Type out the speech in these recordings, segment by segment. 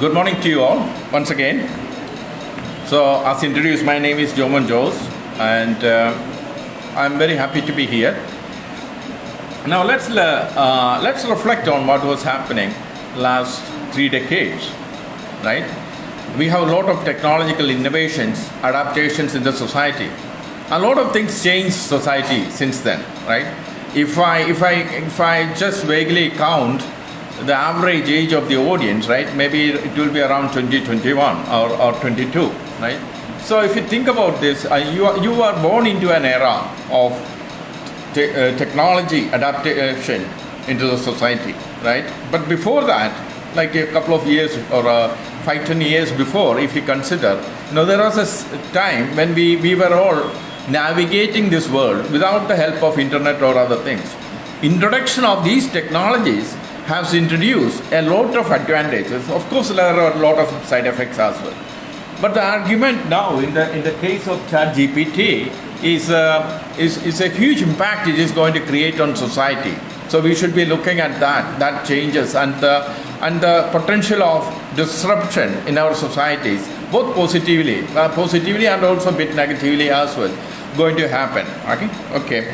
Good morning to you all once again. So, as introduced, my name is Joemon M Jose, and I'm very happy to be here. Now, let's reflect on what was happening last 3 decades, right? We have a lot of technological innovations, adaptations in the society. A lot of things changed society since then, right? If I just vaguely count the average age of the audience, right, maybe it will be around 21 or 22, right? So if you think about this, you are born into an era of technology adaptation into the society, right? But before that, like a couple of years or 5-10 years before, if you consider, there was a time when we were all navigating this world without the help of internet or other things. Introduction of these technologies has introduced a lot of advantages. Of course, there are a lot of side effects as well. But the argument now, in the case of ChatGPT, is a huge impact it is going to create on society. So we should be looking at that changes and the potential of disruption in our societies, both positively and also a bit negatively as well, going to happen. Okay.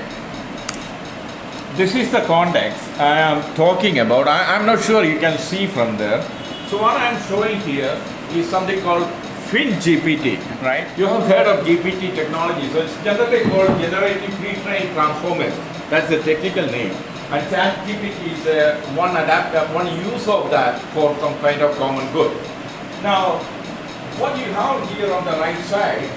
This is the context I am talking about. I'm not sure you can see from there. So what I'm showing here is something called FinGPT, right? You have heard of GPT technology. So it's generally called Generative Pre-trained Transformers. That's the technical name. And ChatGPT is one use of that for some kind of common good. Now, what you have here on the right side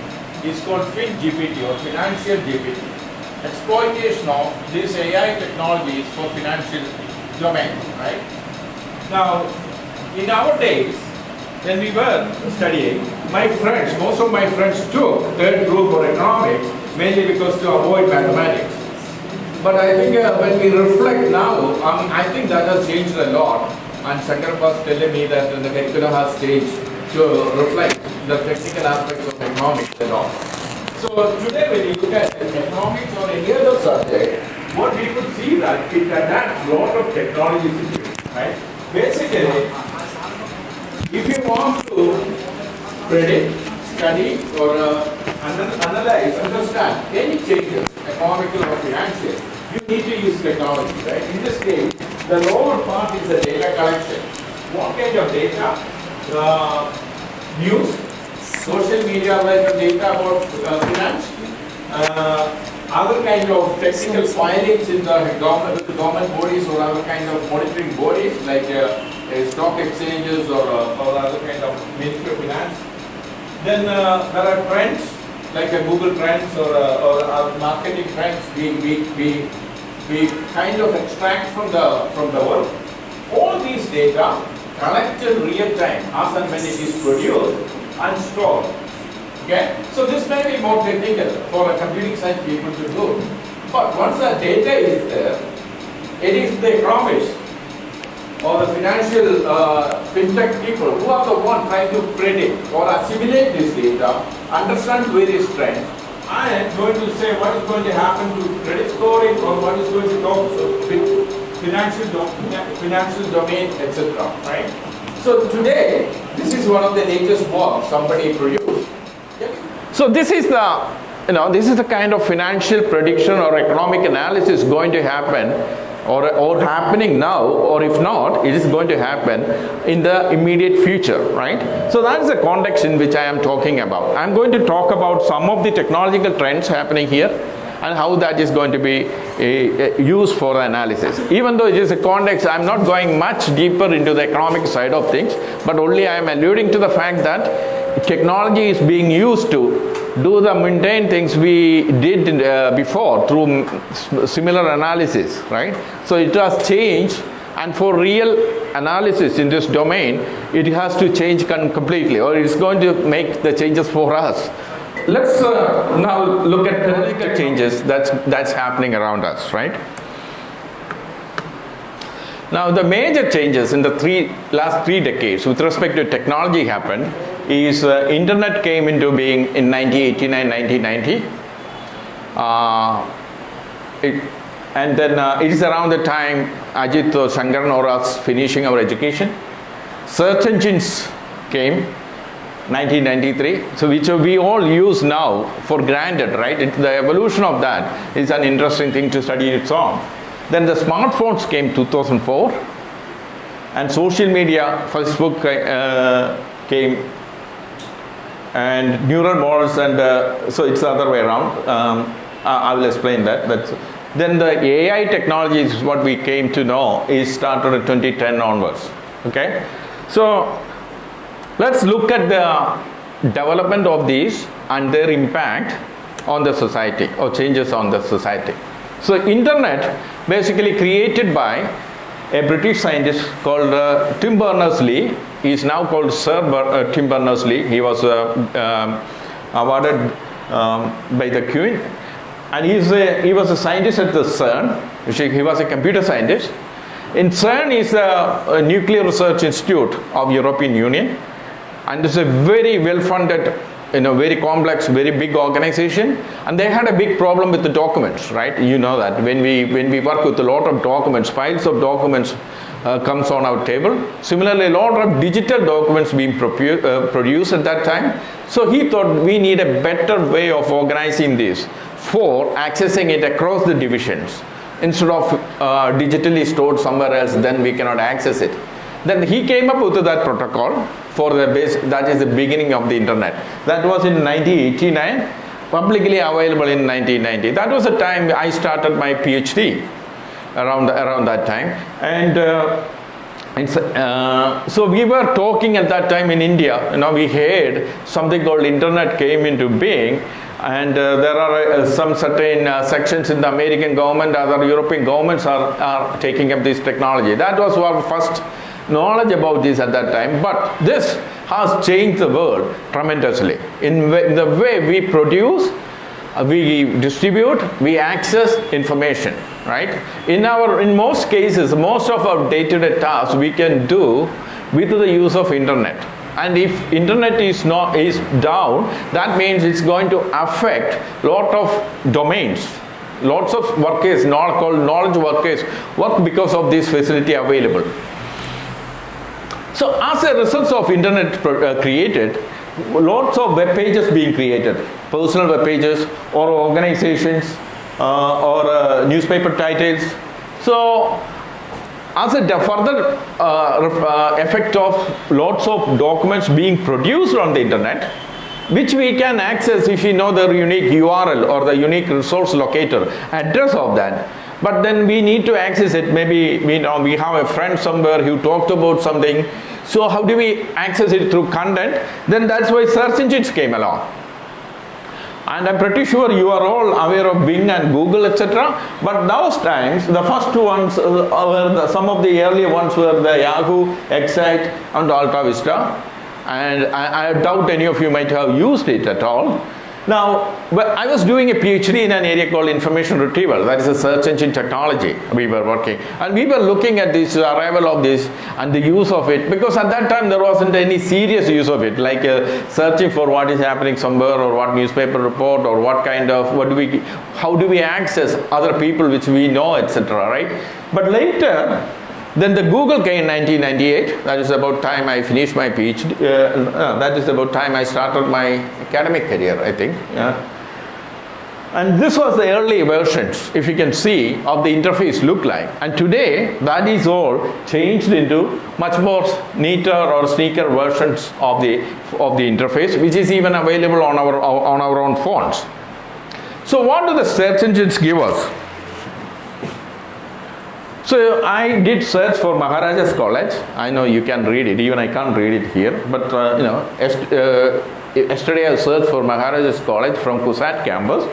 is called FinGPT or Financial GPT. Exploitation of this AI technologies for financial domain, right? Now, in our days, when we were studying, most of my friends took third group or economics, mainly because to avoid mathematics. But I think when we reflect now, I think that has changed a lot. And Shankar was telling me that the curriculum has changed to reflect the technical aspects of economics a lot. So today when you look at economics or any other subject, what we could see that it adapts a lot of technology to it, right? Basically, if you want to predict, study or analyze, understand any changes, economical or financial, you need to use technology, right? In this case, the lower part is the data collection. What kind of data? News, social media related data about finance, other kind of technical filings in the government bodies or other kind of monitoring bodies like stock exchanges or other kind of Ministry of Finance. Then there are trends like Google Trends or marketing trends we kind of extract from the world. All these data collected real time as and when it is produced and stored. Okay? So this may be more technical for a computing science people to do. But once the data is there, it is the economists or the financial fintech people who are the ones trying to predict or assimilate this data, understand various trends, and going to say what is going to happen to credit scoring or what is going to go to financial domain, etc. Right? So today, this is one of the latest works somebody produced. So this is the kind of financial prediction or economic analysis going to happen or happening now, or if not, it is going to happen in the immediate future, right? So that is the context in which I am talking about. I'm going to talk about some of the technological trends happening here and how that is going to be used for the analysis. Even though it is a context, I'm not going much deeper into the economic side of things, but only I am alluding to the fact that technology is being used to do the mundane things we did before through similar analysis, right? So it has changed, and for real analysis in this domain, it has to change completely, or it's going to make the changes for us. Let's now look at the changes that's happening around us, right? Now, the major changes in the last three decades with respect to technology happened is internet came into being in 1989, 1990. And then it is around the time Ajit or Shankaran or us finishing our education. Search engines came, 1993, so which we all use now for granted, right? The evolution of that is an interesting thing to study its own. Then the smartphones came 2004, and social media, Facebook came, and neural models, and so it's the other way around. I will explain that. Then the AI technology is what we came to know is started in 2010 onwards. Okay, so let's look at the development of these and their impact on the society or changes on the society. So internet basically created by a British scientist called Tim Berners-Lee. He is now called Sir Tim Berners-Lee. He was awarded by the Queen, and he was a scientist at the CERN. He was a computer scientist. In CERN is a nuclear research institute of European Union, and it's a very well-funded, very complex, very big organization, and they had a big problem with the documents, right? You know that when we work with a lot of documents, piles of documents comes on our table. Similarly, a lot of digital documents being produced at that time. So he thought we need a better way of organizing this for accessing it across the divisions. Instead of digitally stored somewhere else, then we cannot access it. Then he came up with that protocol for the base, that is the beginning of the internet. That was in 1989, publicly available in 1990. That was the time I started my PhD, around that time. And so we were talking at that time in India, we heard something called internet came into being, and there are some certain sections in the American government, other European governments are taking up this technology. That was our first knowledge about this at that time, but this has changed the world tremendously in the way we produce, we distribute, we access information, right? In most cases, most of our day-to-day tasks we can do with the use of internet. And if internet is down, that means it's going to affect lot of domains. Lots of workers, called knowledge workers, work because of this facility available. So as a result of internet created, lots of web pages being created, personal web pages or organizations or newspaper titles. So as a further effect of lots of documents being produced on the internet, which we can access if we know the unique URL or the unique resource locator address of that. But then we need to access it. Maybe we have a friend somewhere who talked about something. So how do we access it through content? Then that's why search engines came along. And I'm pretty sure you are all aware of Bing and Google, etc. But those times, the first ones some of the earlier ones were the Yahoo, Excite, and Alta Vista. And I doubt any of you might have used it at all. Now, I was doing a PhD in an area called information retrieval, that is a search engine technology we were working. And we were looking at this arrival of this and the use of it, because at that time there wasn't any serious use of it, like searching for what is happening somewhere or what newspaper report or what kind of, how do we access other people which we know, etc., right? But later, then the Google came in 1998. That is about time I finished my PhD. That is about time I started my academic career, I think. Yeah. And this was the early versions, if you can see, of the interface look like. And today, that is all changed into much more neater or sleeker versions of the interface, which is even available on our own phones. So what do the search engines give us? So I did search for Maharajas College. I know you can read it, even I can't read it here. But yesterday I searched for Maharajas College from CUSAT campus,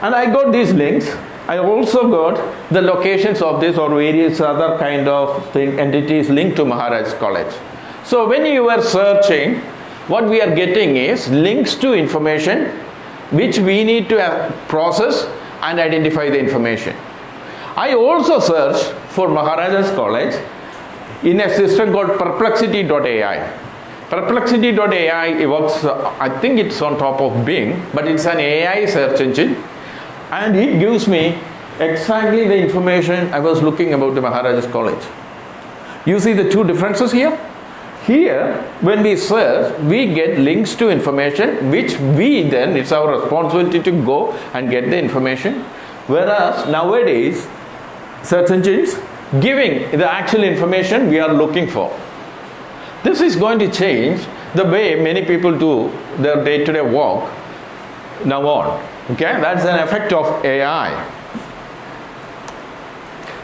and I got these links. I also got the locations of this or various other kind of entities linked to Maharajas College. So when you are searching, what we are getting is links to information which we need to process and identify the information. I also searched for Maharajas College in a system called perplexity.ai. Perplexity.ai works, I think it's on top of Bing, but it's an AI search engine, and it gives me exactly the information I was looking about the Maharajas College. You see the two differences here? Here, when we search, we get links to information which we then, it's our responsibility to go and get the information. Whereas nowadays, search engines giving the actual information we are looking for. This is going to change the way many people do their day-to-day work now on. Okay, that's an effect of AI.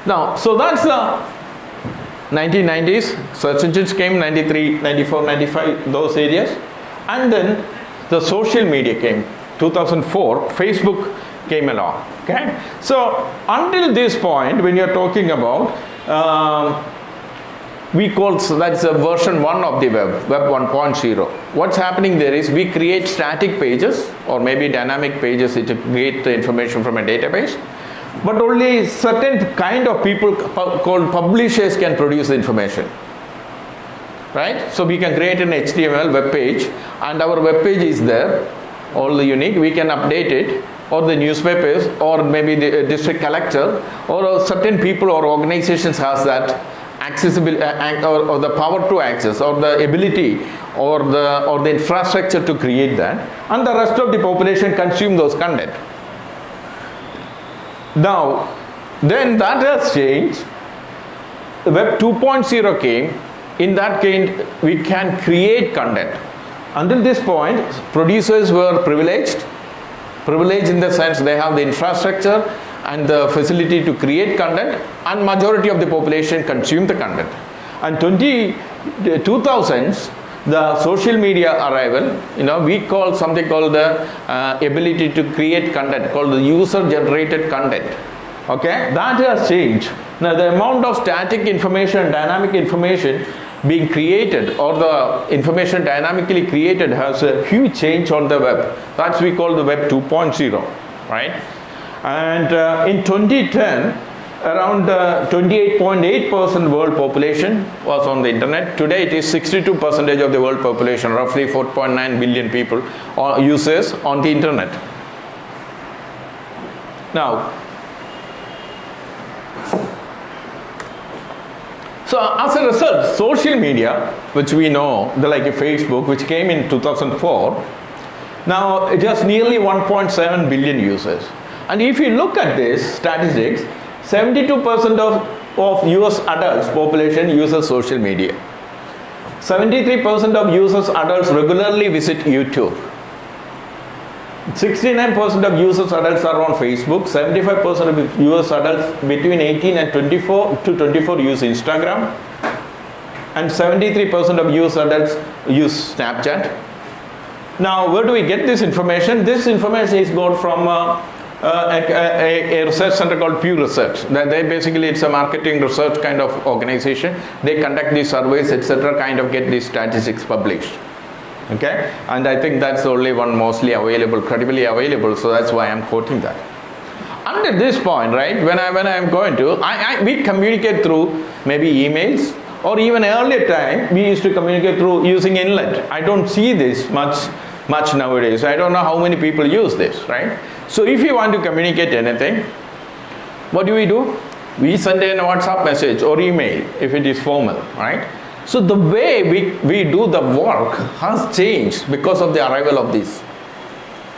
Now, so that's the 1990s, search engines came, 93, 94, 95, those areas. And then the social media came, 2004, Facebook came along, okay? So, until this point, when you're talking about, that's a version 1 of the web 1.0. What's happening there is we create static pages or maybe dynamic pages to create the information from a database. But only certain kind of people called publishers can produce the information, right? So we can create an HTML web page, and our web page is there, all the unique. We can update it, or the newspapers, or maybe the district collector, or certain people or organizations has that accessibility or the power to access, or the ability, or the infrastructure to create that, and the rest of the population consume those content. Now, then that has changed. Web 2.0 came. In that case, we can create content. Until this point, producers were privileged. Privileged in the sense they have the infrastructure and the facility to create content, and majority of the population consume the content. And 2000s, the social media arrival, we call something called the ability to create content, called the user generated content. Okay, that has changed. Now the amount of static information, dynamic information being created, or the information dynamically created, has a huge change on the web. That's we call the web 2.0, right? And in 2010, around 28.8% world population was on the internet. Today it is 62% of the world population, roughly 4.9 billion people or users on the internet. Now, so as a result, social media, which we know, like Facebook, which came in 2004, now it has nearly 1.7 billion users. And if you look at this statistics, 72% of US adults population uses social media. 73% of US adults regularly visit YouTube. 69% of US adults are on Facebook. 75% of US adults between 18 and 24 use Instagram. And 73% of US adults use Snapchat. Now, where do we get this information? This information is got from a research center called Pew Research. They basically, it's a marketing research kind of organization. They conduct these surveys, etc., kind of get these statistics published. Okay, and I think that's the only one mostly available, credibly available. So that's why I'm quoting that. Until this point, right, when I'm going to, we communicate through maybe emails, or even earlier time we used to communicate through using inlet. I don't see this much nowadays. I don't know how many people use this, right? So if you want to communicate anything, what do? We send in a WhatsApp message or email if it is formal, right? So the way we do the work has changed because of the arrival of this.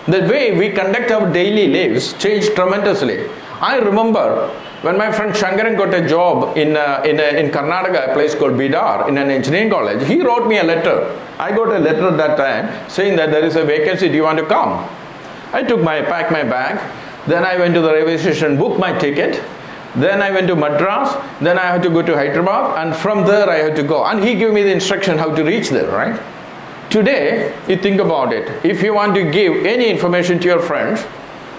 The way we conduct our daily lives changed tremendously. I remember when my friend Shankaran got a job in Karnataka, a place called Bidar, in an engineering college, he wrote me a letter. I got a letter at that time saying that there is a vacancy, do you want to come? I packed my bag, then I went to the railway station, booked my ticket, then I went to Madras, then I had to go to Hyderabad, and from there I had to go. And he gave me the instruction how to reach there, right? Today, you think about it, if you want to give any information to your friends,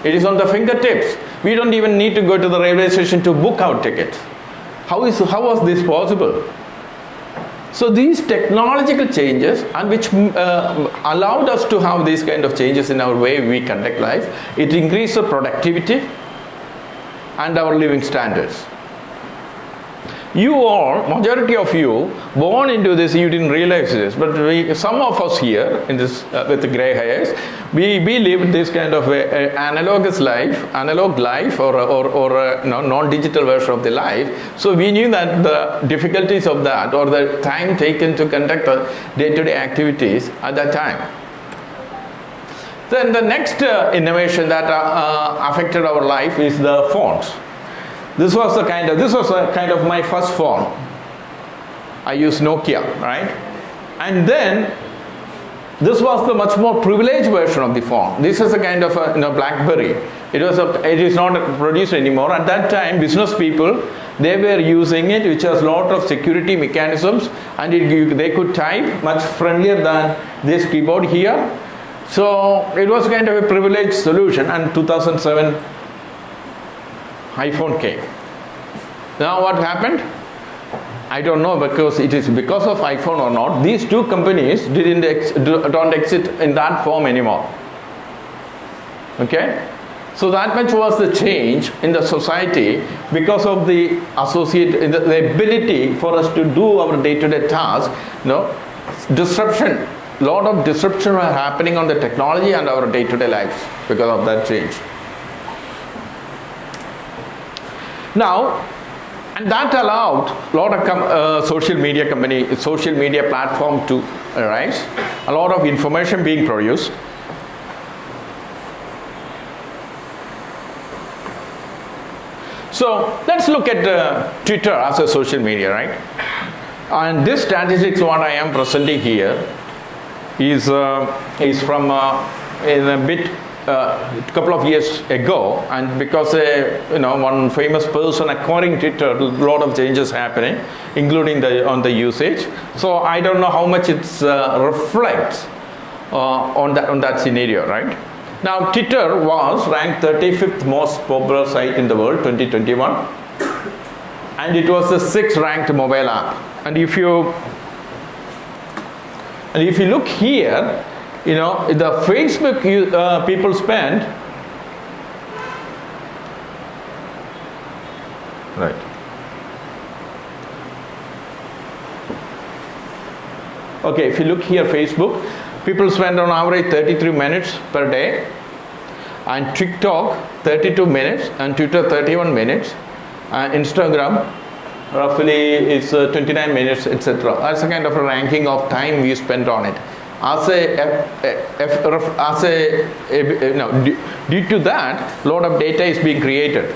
it is on the fingertips. We don't even need to go to the railway station to book our tickets. How was this possible? So these technological changes, and which allowed us to have these kind of changes in our way we conduct life, it increased the productivity and our living standards. you all, majority of you, born into this, you didn't realize this, but some of us here, in this, with the gray hairs, we live this kind of analog life or non-digital version of the life. So we knew that the difficulties of that, or the time taken to conduct the day-to-day activities at that time. Then the next innovation that affected our life is the phones. This was kind of my first phone. I used Nokia, right? And then this was the much more privileged version of the phone. This is a kind of a BlackBerry. It is not produced anymore. At that time, business people, they were using it, which has a lot of security mechanisms, and they could type much friendlier than this keyboard here. So it was kind of a privileged solution, and 2007 iPhone came. Now what happened? I don't know, because it is because of iPhone or not. These two companies don't exist in that form anymore. Okay? So that much was the change in the society because of the the ability for us to do our day-to-day tasks. Disruption. A lot of disruption were happening on the technology and our day-to-day lives because of that change. Now, and that allowed a lot of social media platform to arise, a lot of information being produced. So let's look at Twitter as a social media, right? And this statistics what I am presenting here is from in a bit couple of years ago, and because one famous person acquiring Twitter, a lot of changes happening, including on the usage. So I don't know how much it reflects on that scenario, right? Now Twitter was ranked 35th most popular site in the world 2021, and it was the 6th ranked mobile app. And if you look here, the Facebook people spend, right? Okay, if you look here, Facebook, people spend on average 33 minutes per day, and TikTok 32 minutes, and Twitter 31 minutes, and Instagram roughly is 29 minutes, etc. That's a kind of a ranking of time we spend on it. Due to that, a lot of data is being created.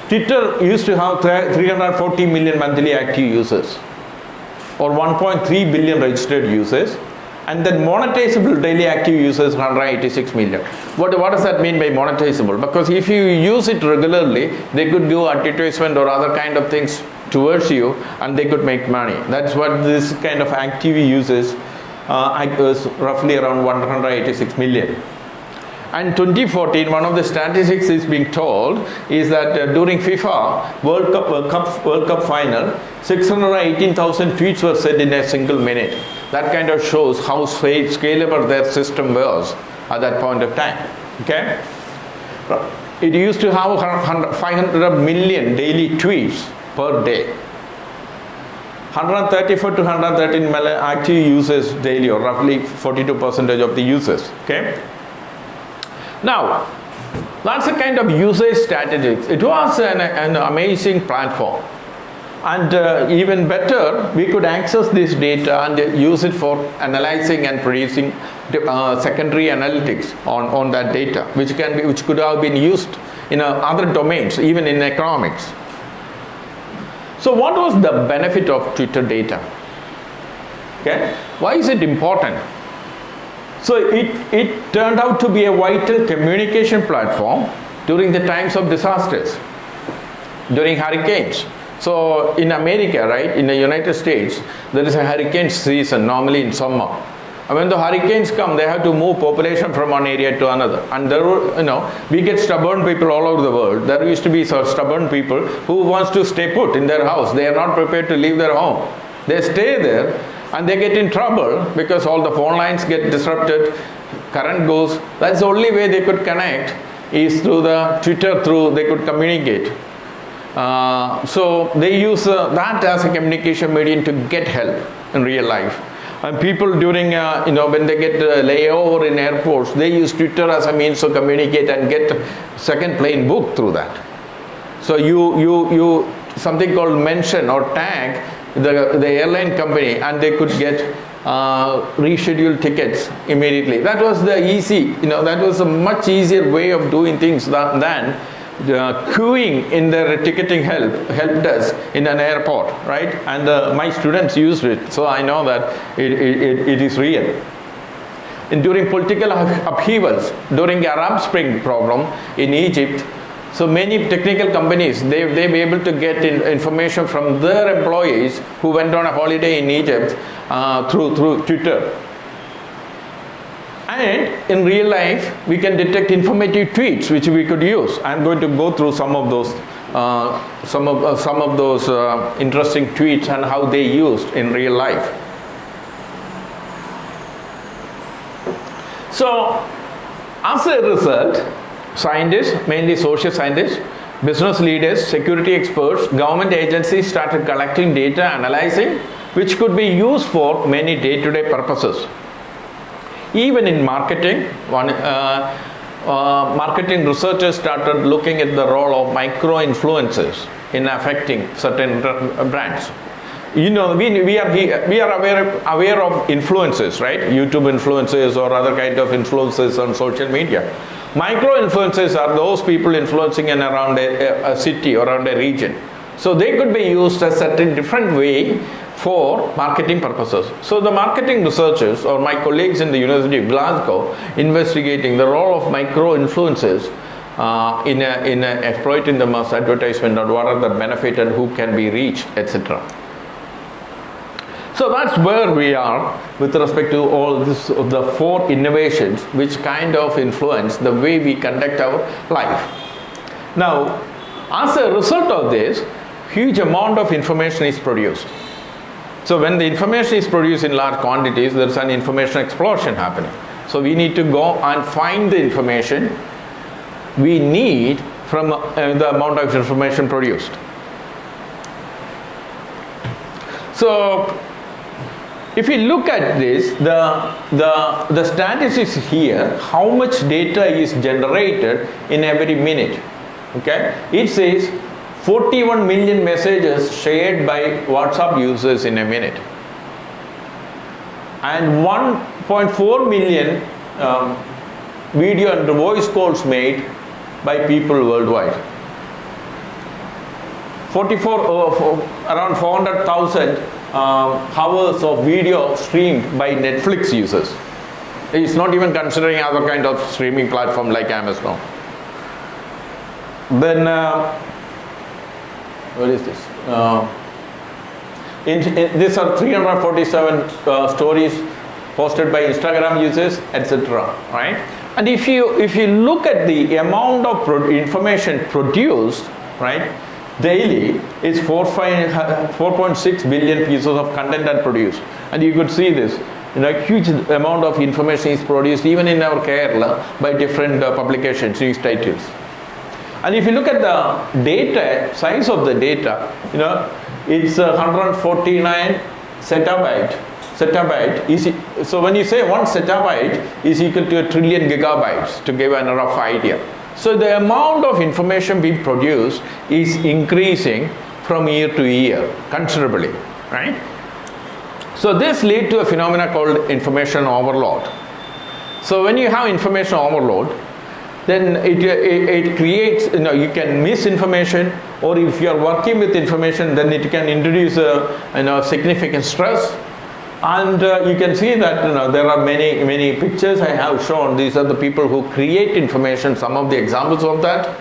Twitter used to have 340 million monthly active users, or 1.3 billion registered users, and then monetizable daily active users 186 million. What does that mean by monetizable? Because if you use it regularly, they could do advertisement or other kind of things towards you, and they could make money. That's what this kind of active users was roughly around 186 million. And 2014, one of the statistics is being told is that during FIFA World Cup final, 618,000 tweets were sent in a single minute. That kind of shows how scalable their system was at that point of time. Okay, it used to have 500 million daily tweets per day. 134 to 113 million active users daily, or roughly 42% of the users. Okay. Now, that's a kind of usage statistics. It was an amazing platform, and even better, we could access this data and use it for analyzing and producing secondary analytics on that data, which could have been used in other domains, even in economics. So what was the benefit of Twitter data? Okay, why is it important? So it turned out to be a vital communication platform during the times of disasters, during hurricanes. So in America, right, in the United States, there is a hurricane season normally in summer. And when the hurricanes come, they have to move population from one area to another. And there were, we get stubborn people all over the world. There used to be some stubborn people who wants to stay put in their house. They are not prepared to leave their home. They stay there, and they get in trouble because all the phone lines get disrupted, current goes. That's the only way they could connect is through the Twitter, they could communicate. So they use that as a communication medium to get help in real life. And people during, when they get layover in airports, they use Twitter as a means to communicate and get second plane booked through that. So you something called mention or tag the airline company, and they could get rescheduled tickets immediately. That was the easy, that was a much easier way of doing things than queuing in the ticketing help desk in an airport, right? And my students used it, so I know that it is real. And during political upheavals, during the Arab Spring problem in Egypt, so many technical companies, they were able to get information from their employees who went on a holiday in Egypt through Twitter. And in real life, we can detect informative tweets which we could use. I'm going to go through some of those interesting tweets and how they used in real life. So, as a result, scientists, mainly social scientists, business leaders, security experts, government agencies started collecting data, analyzing, which could be used for many day-to-day purposes. Even in marketing, marketing researchers started looking at the role of micro-influencers in affecting certain brands. We are aware of influencers, right? YouTube influencers or other kind of influencers on social media. Micro-influencers are those people influencing in around a city or around a region. So they could be used a certain different way for marketing purposes. So the marketing researchers, or my colleagues in the University of Glasgow, investigating the role of micro-influencers in exploiting the mass advertisement, and what are the benefit and who can be reached, etc. So that's where we are with respect to all this, the 4 innovations which kind of influence the way we conduct our life. Now, as a result of this, huge amount of information is produced. So when the information is produced in large quantities, there's an information explosion happening. So we need to go and find the information we need from the amount of information produced. So if you look at this, the statistics here, how much data is generated in every minute. Okay, it says 41 million messages shared by WhatsApp users in a minute, and 1.4 million video and voice calls made by people worldwide. Around 400,000 hours of video streamed by Netflix users. It's not even considering other kind of streaming platform like Amazon. Then what is this? These are 347 stories posted by Instagram users, etc. Right? And if you look at the amount of information produced, right, daily, is 4.6 billion pieces of content are produced, and you could see this. Huge amount of information is produced even in our Kerala by different publications, news titles. And if you look at the data, size of the data, it's 149 zettabyte. So when you say 1 zettabyte is equal to 1 trillion gigabytes, to give a rough idea. So the amount of information being produced is increasing from year to year considerably, right? So this leads to a phenomenon called information overload. So when you have information overload, then it creates, you can miss information, or if you are working with information, then it can introduce significant stress. And you can see that there are many pictures I have shown. These are the people who create information, some of the examples of that.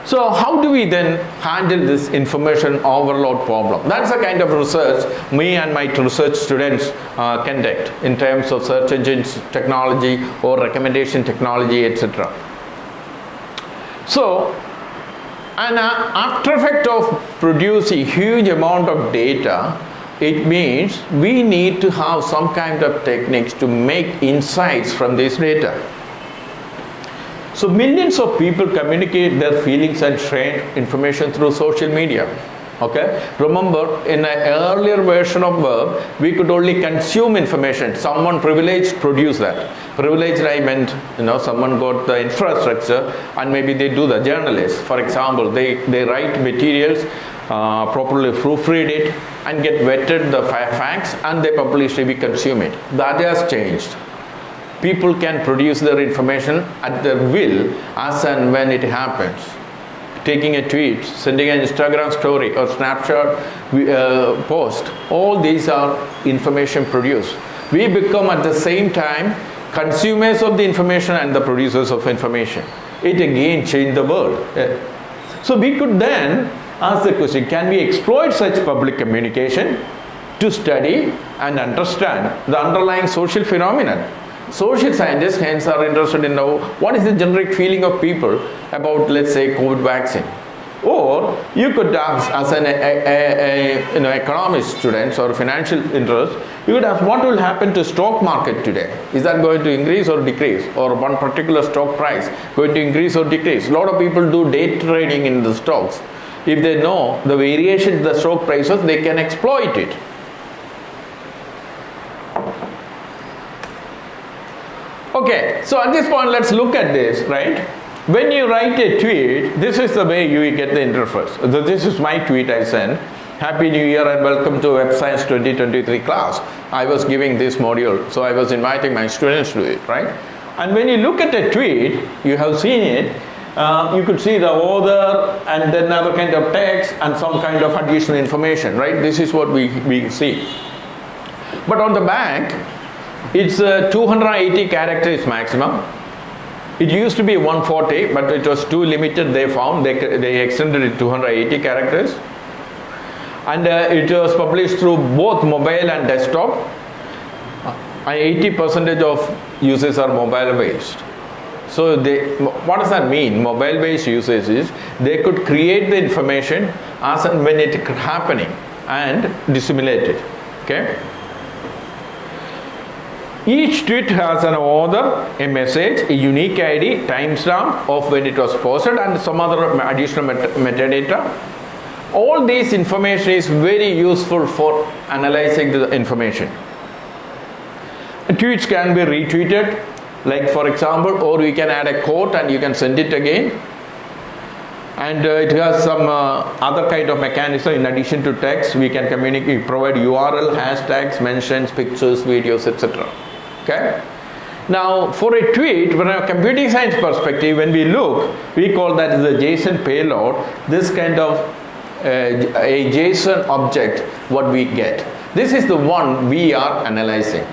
So how do we then handle this information overload problem? That's the kind of research me and my research students conduct in terms of search engines technology or recommendation technology, etc. So an after effect of producing huge amount of data, it means we need to have some kind of techniques to make insights from this data. So millions of people communicate their feelings and share information through social media. Okay, remember in an earlier version of verb, we could only consume information. Someone privileged produced that. Privileged, I meant, someone got the infrastructure and maybe they do the journalists. For example, they write materials, properly proofread it and get vetted the facts and they publish it, we consume it. That has changed. People can produce their information at their will as and when it happens. Taking a tweet, sending an Instagram story or snapshot post, all these are information produced. We become at the same time consumers of the information and the producers of information. It again changed the world. So we could then ask the question, can we exploit such public communication to study and understand the underlying social phenomenon? Social scientists hence are interested in now what is the generic feeling of people about, let's say, COVID vaccine. Or you could ask as an economist students or financial interest, you could ask what will happen to stock market today? Is that going to increase or decrease? Or one particular stock price going to increase or decrease? A lot of people do day trading in the stocks. If they know the variation in the stock prices, they can exploit it. Okay, so at this point, let's look at this, right? When you write a tweet, this is the way you get the interface. So this is my tweet I sent. Happy New Year and welcome to Web Science 2023 class. I was giving this module, so I was inviting my students to it, right? And when you look at a tweet, you have seen it, you could see the author and then another kind of text and some kind of additional information, right? This is what we see. But on the back, it's 280 characters maximum. It used to be 140, but it was too limited. They found they extended it to 280 characters, and it was published through both mobile and desktop. And 80% of users are mobile based. So what does that mean? Mobile based users is they could create the information as and when it is happening and disseminate it. Okay. Each tweet has an author, a message, a unique ID, timestamp of when it was posted and some other additional metadata. All this information is very useful for analyzing the information. Tweets can be retweeted, like for example, or we can add a quote and you can send it again. And it has some other kind of mechanism in addition to text. We can communicate, provide URL, hashtags, mentions, pictures, videos, etc. Okay. Now, for a tweet, from a computing science perspective, when we look, we call that as a JSON payload. This kind of a JSON object, what we get. This is the one we are analyzing.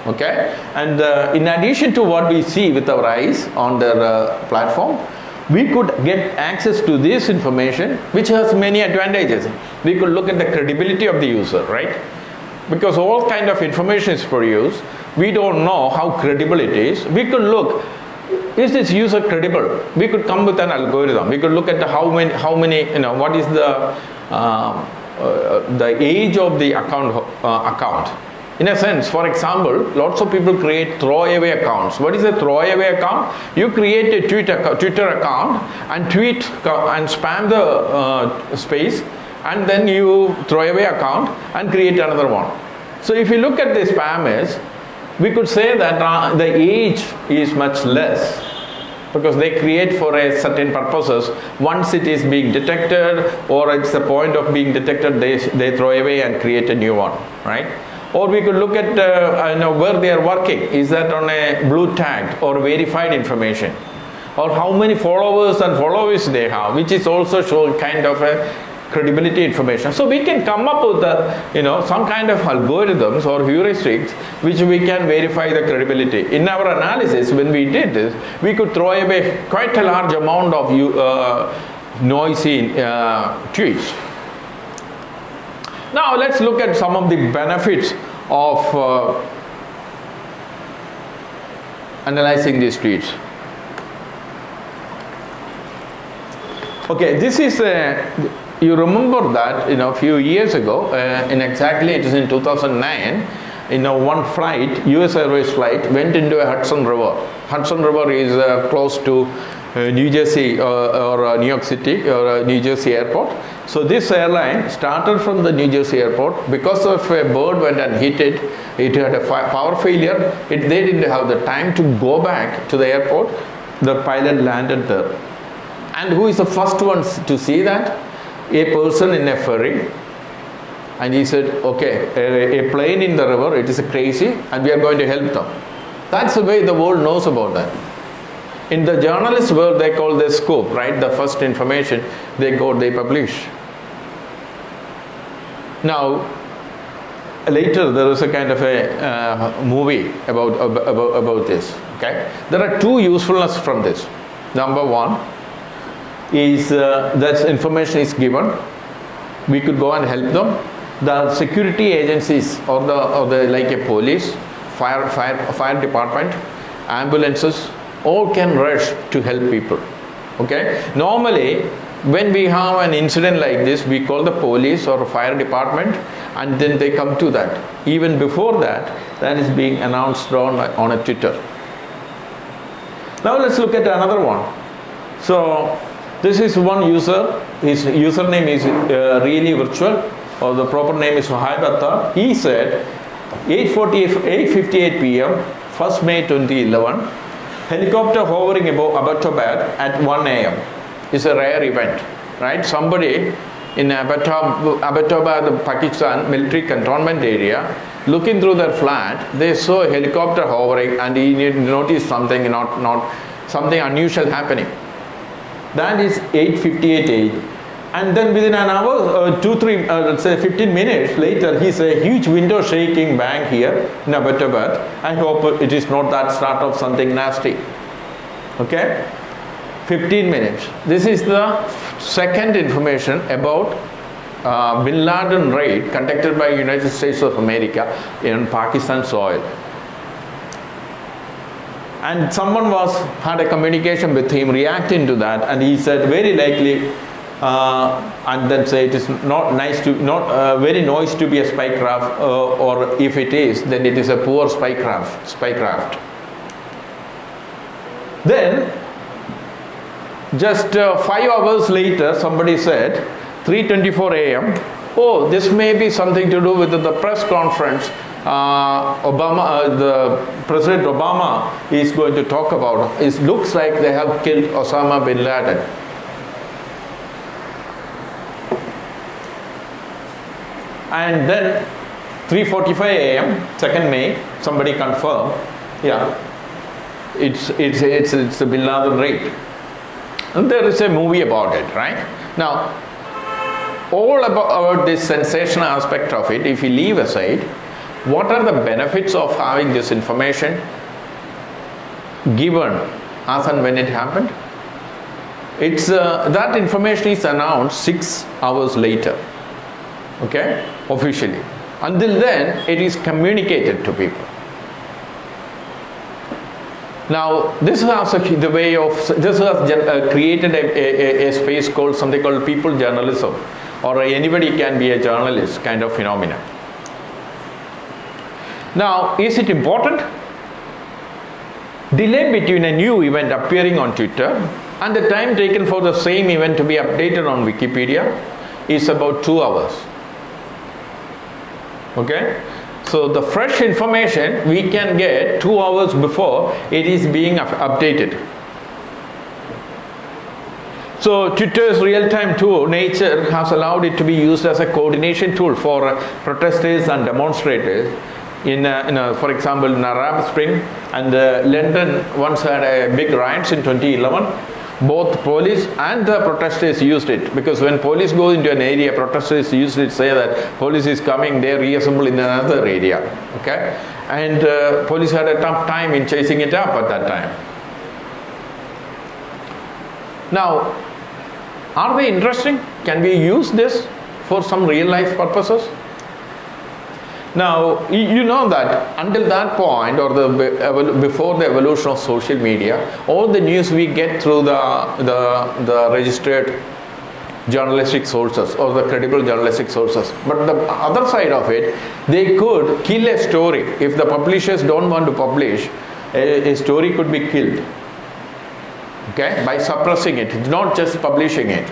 Okay. And in addition to what we see with our eyes on the platform, we could get access to this information, which has many advantages. We could look at the credibility of the user, right? Because all kind of information is produced, we don't know how credible it is. We could look, is this user credible? We could come with an algorithm. We could look at how many, what is the age of the account. In a sense, for example, lots of people create throwaway accounts. What is a throwaway account? You create a Twitter account and tweet and spam the space, and then you throw away account and create another one. So if you look at the spammers, we could say that the age is much less because they create for a certain purposes. Once it is being detected or it's the point of being detected, they throw away and create a new one, right? Or we could look at where they are working. Is that on a blue tagged or verified information? Or how many followers and followers they have, which is also show kind of a credibility information. So we can come up with some kind of algorithms or heuristics which we can verify the credibility. In our analysis, when we did this, we could throw away quite a large amount of noisy tweets. Now let's look at some of the benefits of analyzing these tweets. Okay, this is you remember that a few years ago, it is in 2009, one flight, US Airways flight, went into a Hudson River. Hudson River is close to New Jersey or New York City or New Jersey airport. So this airline started from the New Jersey airport. Because of a bird went and hit it, it had a power failure. They didn't have the time to go back to the airport. The pilot landed there. And who is the first one to see that? A person in a ferry. And he said, okay, a plane in the river, it is crazy, and we are going to help them. That's the way the world knows about that. In the journalist world, they call this scoop, right? The first information they publish. Now, later there is a kind of a movie about this. Okay, there are two usefulness from this. Number one is that information is given. We could go and help them. The security agencies or the like a police, fire department, ambulances, all can rush to help people. Okay, normally when we have an incident like this, we call the police or fire department, and then they come to that. Even before that, that is being announced on a Twitter. Now let's look at another one. So this is one user. His username is really virtual, or the proper name is Maharajas. He said 8:58 p.m. 1st May 2011, helicopter hovering above Abbottabad at 1 a.m. is a rare event, right? Somebody in Abbottabad, Pakistan military cantonment area, looking through their flat, they saw a helicopter hovering, and he noticed something not something unusual happening. That is 8:58 a.m. And then within an hour, let's say 15 minutes later, he said, huge window shaking bang here in Abbottabad. I hope it is not that start of something nasty. Okay? 15 minutes. This is the second information about Bin Laden raid conducted by United States of America in Pakistan soil. And someone had a communication with him reacting to that, and he said very likely, and then say it is not very nice to be a spycraft, or if it is, then it is a poor spycraft. Then just 5 hours later, somebody said 3:24 a.m. Oh, this may be something to do with the press conference. The President Obama is going to talk about. It looks like they have killed Osama bin Laden. And then 3:45 a.m. 2nd May, somebody confirmed, yeah, it's a Bin Laden raid. And there is a movie about it, right? Now, all about this sensational aspect of it, if you leave aside, what are the benefits of having this information given as and when it happened? It's that information is announced 6 hours later. Okay, officially. Until then, it is communicated to people. Now, this has created a space called something called people journalism, or anybody can be a journalist kind of phenomenon. Now, is it important? Delay between a new event appearing on Twitter and the time taken for the same event to be updated on Wikipedia is about 2 hours. Okay, so the fresh information we can get 2 hours before it is being updated. So Twitter's real-time tool nature has allowed it to be used as a coordination tool for protesters and demonstrators. For example, in Arab Spring, and London once had a big riots in 2011. Both police and the protesters used it, because when police go into an area, protesters usually say that police is coming, they reassemble in another area. Okay, and police had a tough time in chasing it up at that time. Now, are they interesting? Can we use this for some real life purposes? Now, you know that until that point, or before the evolution of social media, all the news we get through the registered journalistic sources or the credible journalistic sources. But the other side of it, they could kill a story. If the publishers don't want to publish, a story could be killed. okay, by suppressing it. It's not just publishing it.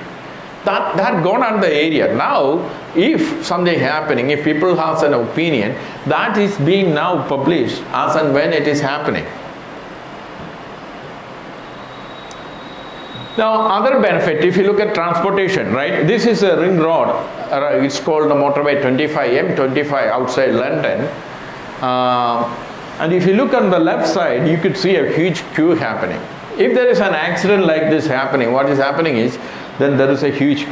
That had gone on the area. Now, if something happening, if people has an opinion, that is being now published as and when it is happening. Now, other benefit, if you look at transportation, right? This is a ring road. It's called the motorway 25, M25 outside London. And if you look on the left side, you could see a huge queue happening. If there is an accident like this happening, what is happening is, then there is a huge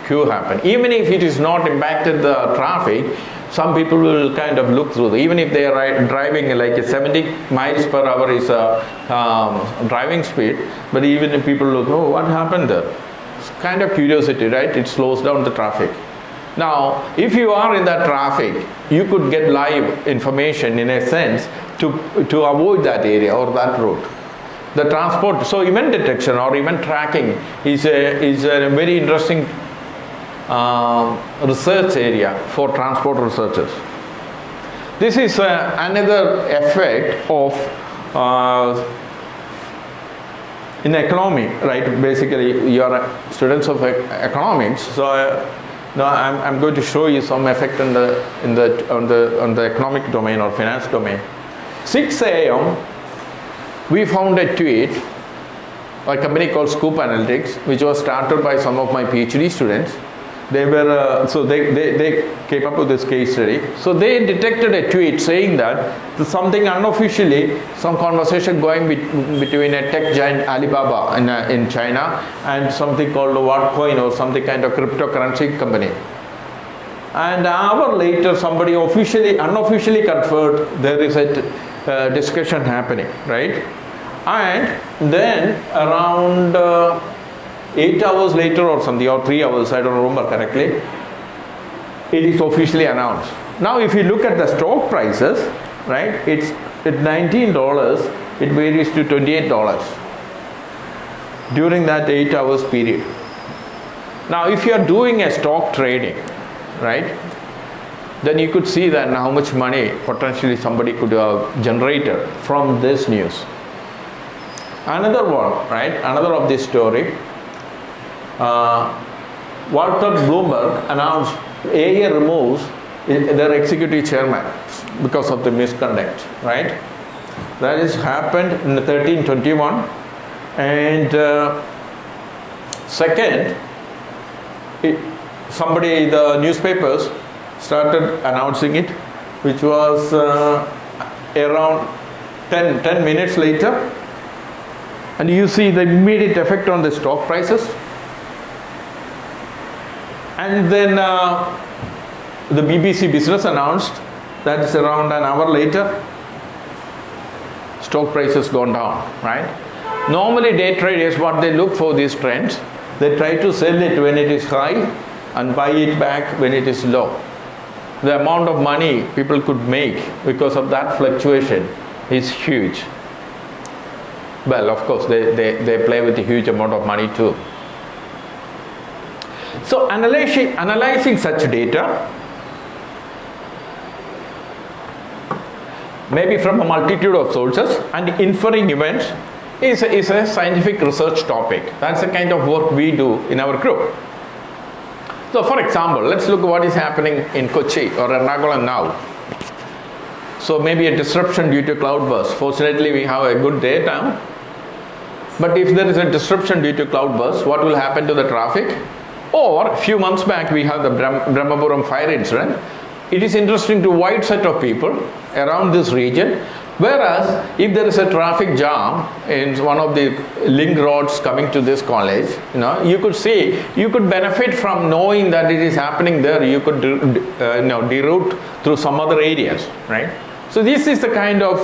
queue happen. Even if it is not impacted the traffic, some people will kind of look through. Even if they are driving like a 70 miles per hour is a driving speed, but even if people look, oh, what happened there? It's kind of curiosity, right? It slows down the traffic. Now, if you are in that traffic, you could get live information in a sense to avoid that area or that route. The transport, so event detection or event tracking is a very interesting research area for transport researchers. This is another effect of in economy, right? Basically, you are students of economics, so now I'm going to show you some effect on the economic domain or finance domain. 6 a.m. we found a tweet, a company called Scoop Analytics, which was started by some of my PhD students. They were, so they came up with this case study. So they detected a tweet saying that there's something unofficially, some conversation going between a tech giant Alibaba in China and something called Wattcoin or something kind of cryptocurrency company. And an hour later, somebody unofficially confirmed there is a discussion happening, right? And then around 8 hours later or something, or 3 hours, I don't remember correctly, it is officially announced. Now, if you look at the stock prices, right, it's at $19, it varies to $28 during that 8 hours period. Now, if you are doing a stock trading, right, then you could see that how much money potentially somebody could have generated from this news. Another one, right, another of this story, Walter Bloomberg announced AA removes their executive chairman because of the misconduct, right? That has happened in 1321. And second, the newspapers started announcing it, which was around 10 minutes later. And you see the immediate effect on the stock prices. And then the BBC Business announced that it's around an hour later, stock prices gone down, right? Normally day traders, what they look for these trends, they try to sell it when it is high and buy it back when it is low. The amount of money people could make because of that fluctuation is huge. Well, of course, they play with a huge amount of money too. So analyzing such data, maybe from a multitude of sources, and inferring events is a scientific research topic. That's the kind of work we do in our group. So for example, let's look at what is happening in Kochi or Ernakulam now. So maybe a disruption due to cloudburst. Fortunately, we have a good day now. But if there is a disruption due to cloudburst, what will happen to the traffic? Or a few months back, we have the Brahmapuram fire incident. It is interesting to a wide set of people around this region. Whereas, if there is a traffic jam in one of the link roads coming to this college, you could benefit from knowing that it is happening there. You could deroute through some other areas, right? So this is the kind of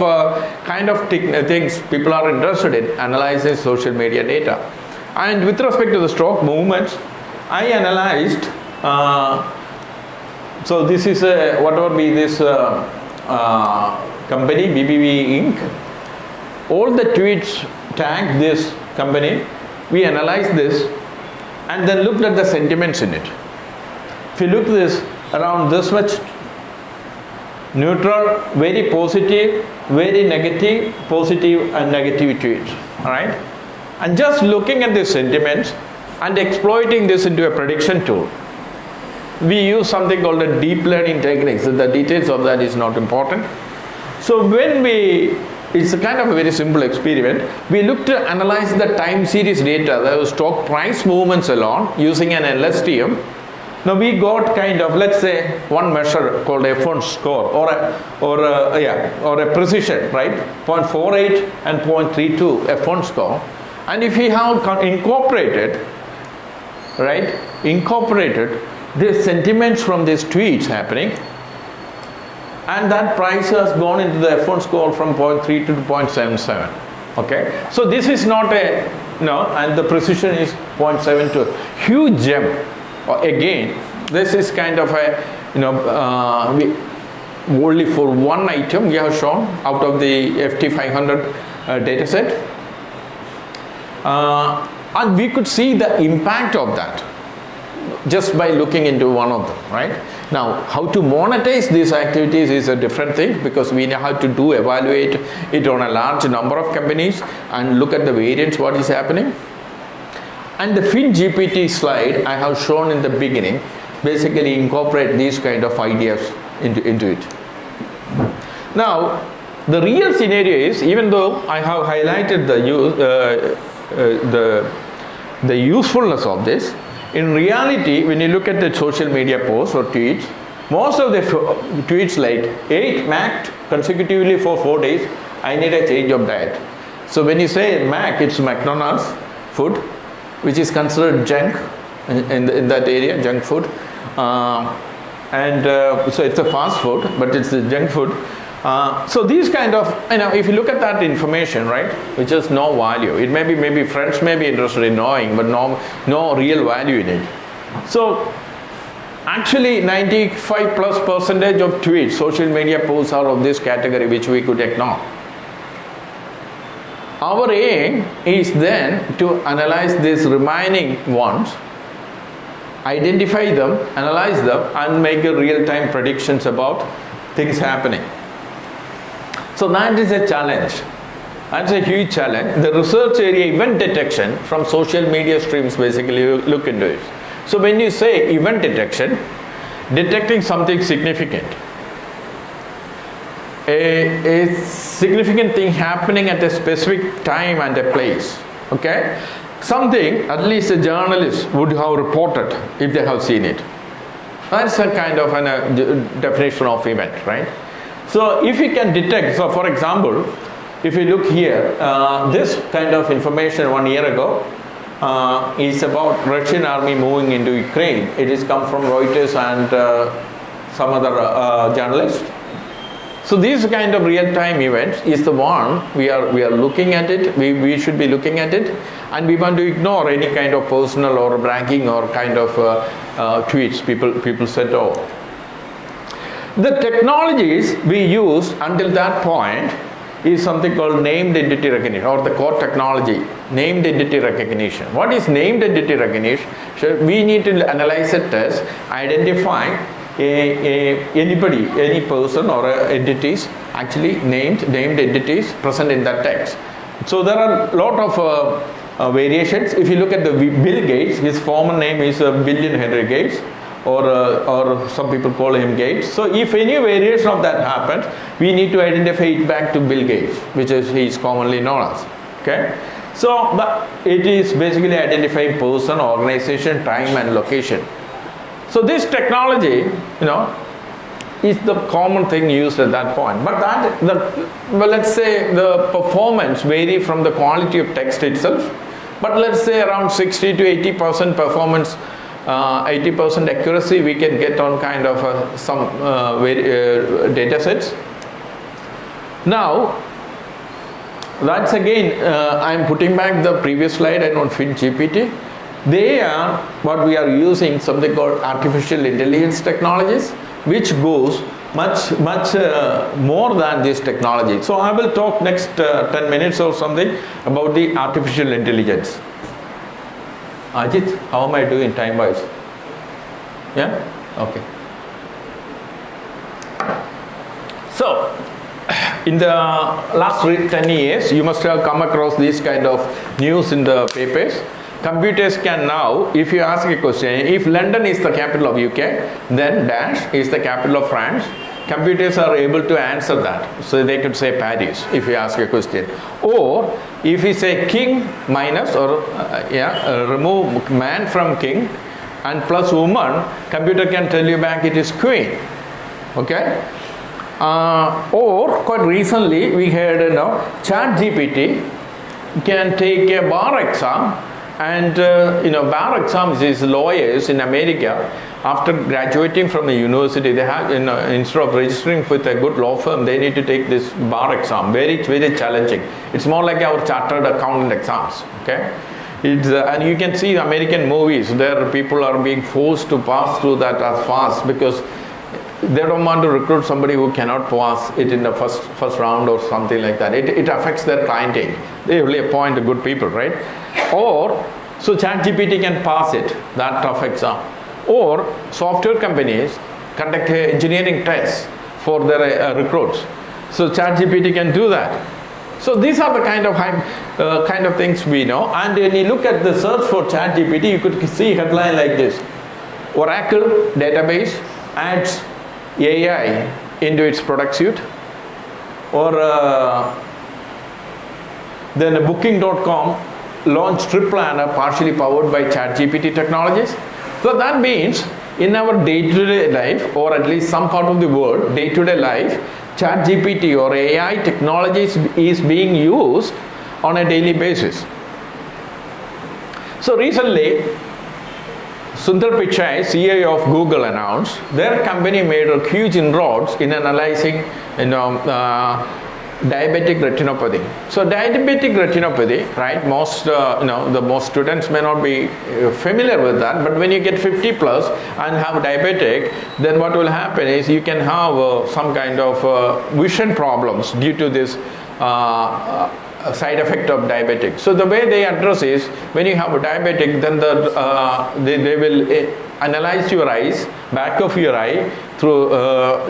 things people are interested in, analyzing social media data. And with respect to the stock movements, I analyzed, so this is whatever be this company, BBV Inc. All the tweets tagged this company. We analyzed this and then looked at the sentiments in it. If you look at this, around this much neutral, very positive, very negative, positive and negative tweets, alright? and just looking at the sentiments and exploiting this into a prediction tool. We use something called a deep learning techniques. The details of that is not important. So it's a kind of a very simple experiment. We look to analyze the time series data, the stock price movements alone using an LSTM. Now we got kind of, let's say, one measure called F1 score or a precision, right? 0.48 and 0.32 F1 score. And if we have incorporated the sentiments from these tweets happening, and that price has gone into the F1 score from 0.32 to 0.77. Okay, so this is not and the precision is 0.72. Huge jump. Again, this is kind of a only for one item we have shown out of the FT500 data set, and we could see the impact of that just by looking into one of them, right? Now, how to monetize these activities is a different thing, because we have to evaluate it on a large number of companies and look at the variance, what is happening. And the FinGPT slide I have shown in the beginning basically incorporate these kind of ideas into it. Now, the real scenario is, even though I have highlighted the usefulness of this, in reality, when you look at the social media posts or tweets, most of the tweets like 8 Mac consecutively for 4 days, I need a change of diet. So when you say Mac, it's McDonald's food, which is considered junk in that area, junk food. So it's a fast food, but it's a junk food. So these kind of, if you look at that information, right, which has no value, it maybe friends may be interested in knowing, but no real value in it. So actually 95+% of tweets, social media posts are of this category, which we could ignore. Our aim is then to analyze these remaining ones, identify them, analyze them, and make a real-time predictions about things happening. So that is a challenge. That's a huge challenge. The research area event detection from social media streams basically look into it. So when you say event detection, detecting something significant, a significant thing happening at a specific time and a place, okay? Something at least a journalist would have reported if they have seen it. That's a kind of a definition of event, right? So if we can detect, so for example, if you look here, this kind of information 1 year ago is about Russian army moving into Ukraine. It has come from Reuters and some other journalists. So these kind of real-time events is the one we are looking at it. We should be looking at it, and we want to ignore any kind of personal or bragging or kind of tweets people said. Oh, the technologies we use until that point is something called named entity recognition, or the core technology, named entity recognition. What is named entity recognition? So we need to analyze a test, identify anybody, any person or entities, actually named entities present in that text. So there are a lot of variations. If you look at the Bill Gates, his former name is William Henry Gates, or some people call him Gates. So if any variation of that happens, we need to identify it back to Bill Gates, which is he is commonly known as. Okay, so it is basically identifying person, organization, time, and location. So this technology, is the common thing used at that point. But let's say the performance vary from the quality of text itself. But let's say around 60 to 80% performance, 80% accuracy we can get on kind of some data sets. Now, that's again, I'm putting back the previous slide and on FinGPT. They are what we are using, something called artificial intelligence technologies, which goes much more than this technology. So I will talk next 10 minutes or something about the artificial intelligence. Ajit, how am I doing time wise? Yeah? Okay. So in the last 10 years, you must have come across this kind of news in the papers. Computers can now, if you ask a question, if London is the capital of UK, then dash is the capital of France. Computers are able to answer that. So they could say Paris if you ask a question. Or if you say king minus or remove man from king and plus woman, computer can tell you back it is queen. Okay? Or quite recently we heard ChatGPT can take a bar exam, and bar exams is lawyers in America. After graduating from the university, they have instead of registering with a good law firm, they need to take this bar exam. Very challenging. It's more like our chartered accountant exams. Okay, and you can see American movies. There people are being forced to pass through that as fast because they don't want to recruit somebody who cannot pass it in the first round or something like that. It affects their clientele. They only appoint good people, right? Or so ChatGPT can pass it, that tough exam. Or software companies conduct engineering tests for their recruits. So ChatGPT can do that. So these are the kind of things we know. And when you look at the search for ChatGPT, you could see a headline like this: Oracle database adds AI into its product suite. Or then Booking.com launched Trip Planner partially powered by ChatGPT technologies. So that means in our day-to-day life, or at least some part of the world, day-to-day life, ChatGPT or AI technologies is being used on a daily basis. So recently, Sundar Pichai, CEO of Google, announced their company made a huge inroads in analyzing diabetic retinopathy. So diabetic retinopathy, right? Most most students may not be familiar with that, but when you get 50 plus and have diabetic, then what will happen is you can have some kind of vision problems due to this side effect of diabetic. So the way they address is when you have a diabetic, then they will analyze your eyes, back of your eye, through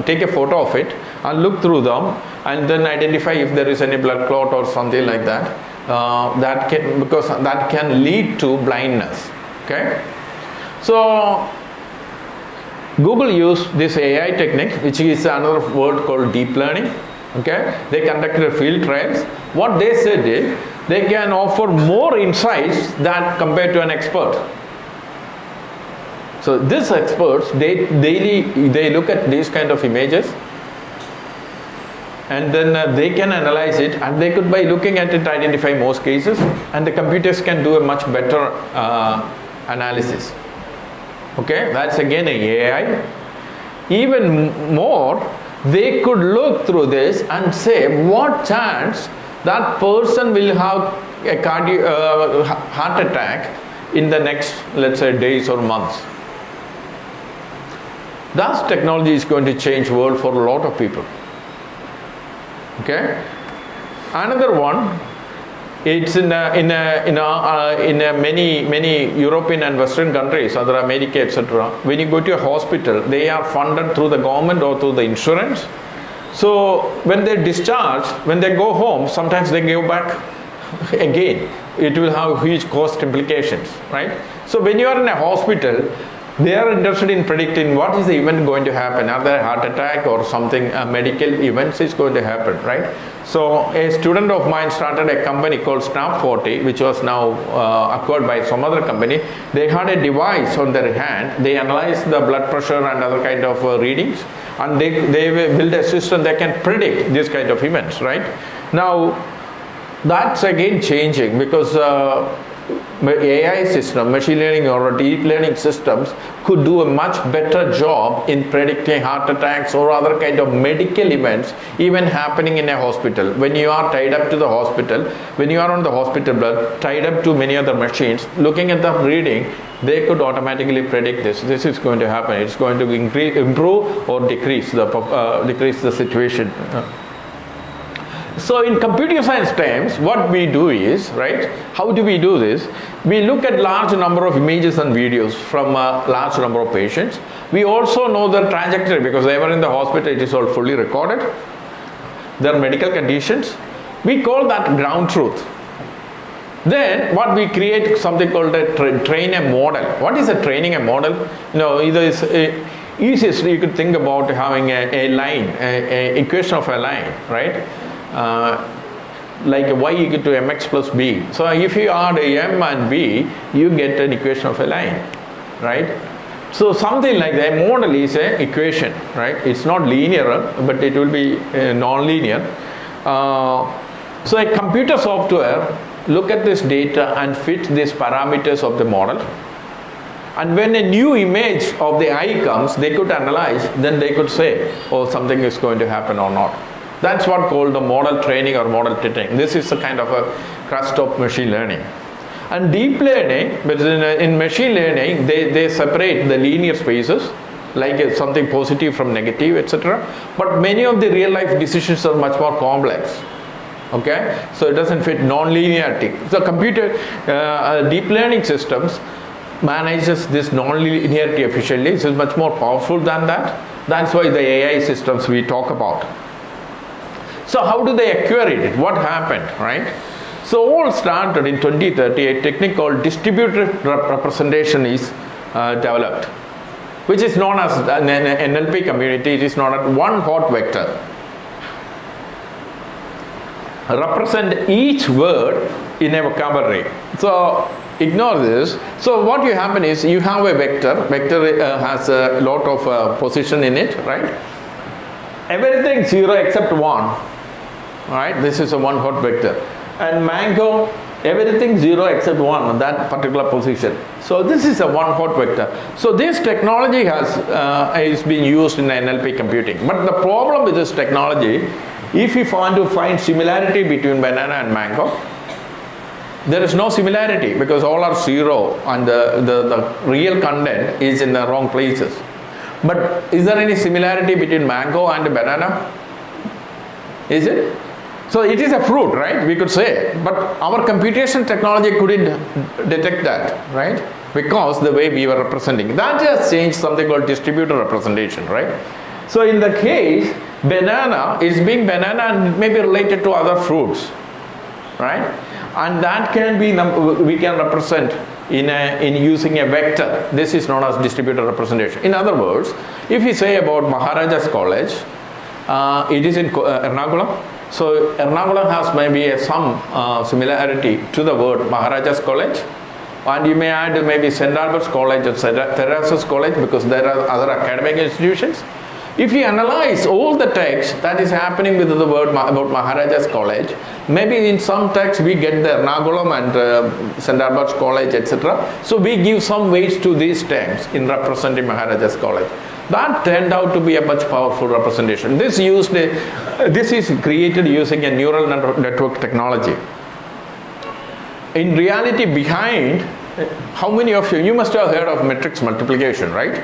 take a photo of it and look through them, and then identify if there is any blood clot or something like that. Because that can lead to blindness. Okay, so Google used this AI technique, which is another word called deep learning. Okay, they conducted field trials. What they said is they can offer more insights than compared to an expert. So these experts, they look at these kind of images, and then they can analyze it, and they could, by looking at it, identify most cases, and the computers can do a much better analysis. Okay, that's again an AI. Even more, they could look through this and say what chance that person will have a heart attack in the next, let's say, days or months. That technology is going to change the world for a lot of people. Okay. Another one, it's in many European and Western countries, other America, etc. When you go to a hospital, they are funded through the government or through the insurance. So when they discharge, when they go home, sometimes they go back again. It will have huge cost implications, right? So when you are in a hospital, they are interested in predicting what is the event going to happen. Are there a heart attack or something, medical events is going to happen, right? So a student of mine started a company called Snap 40, which was now acquired by some other company. They had a device on their hand. They analyzed the blood pressure and other kind of readings, and they build a system that can predict this kind of events, right? Now that's again changing because AI system, machine learning or deep learning systems could do a much better job in predicting heart attacks or other kind of medical events even happening in a hospital. When you are tied up to the hospital, when you are on the hospital bed, tied up to many other machines, looking at the reading, they could automatically predict this. This is going to happen. It's going to improve or decrease the situation. So in computer science terms, what we do is, right, how do we do this? We look at large number of images and videos from a large number of patients. We also know the trajectory because they were in the hospital, it is all fully recorded. their medical conditions. We call that ground truth. Then what we create something called a train a model. What is a training a model? Either is easiest you could think about having a line, a equation of a line, right? Like y equal to mx plus b. So if you add m and b, you get an equation of a line, right? So something like that. A model is an equation, right? It's not linear, but it will be non-linear. So a computer software look at this data and fit these parameters of the model. And when a new image of the eye comes, they could analyze, then they could say, oh, something is going to happen or not. That's what called the model training or model fitting. This is a kind of a crust of machine learning. And deep learning, but in machine learning, they separate the linear spaces, like something positive from negative, etc. But many of the real life decisions are much more complex. Okay, so it doesn't fit non-linearity. So deep learning systems manages this non-linearity efficiently. It is much more powerful than that. That's why the AI systems we talk about. So how do they acquire it? What happened, right? So all started in 2030. A technique called distributed representation is developed, which is known as an NLP community. It is known as one hot vector. Represent each word in a vocabulary. So ignore this. So what you happen is you have a vector. Vector has a lot of position in it, right? Everything 0 except 1, right? This is a one hot vector. And mango, everything 0 except 1, that particular position. So this is a one hot vector. So this technology is being used in NLP computing. But the problem with this technology, if you want to find similarity between banana and mango, there is no similarity because all are 0 and the real content is in the wrong places. But is there any similarity between mango and banana? Is it? So it is a fruit, right? We could say. But our computation technology couldn't detect that, right? Because the way we were representing. That has changed something called distributed representation, right? So in the case, banana is being banana and may be related to other fruits, right? And that can be, we can represent in using a vector. This is known as distributed representation. In other words, if you say about Maharajas College, it is in Ernakulam. So Ernakulam has maybe some similarity to the word Maharajas College. And you may add maybe St. Albert's College or Theresa's College because there are other academic institutions. If you analyze all the text that is happening with the word about Maharajas College, maybe in some text we get the Ernakulam and St. Albert's College, etc. So we give some weights to these terms in representing Maharajas College. That turned out to be a much powerful representation. This is created using a neural network technology. In reality, behind, how many of you must have heard of matrix multiplication, right?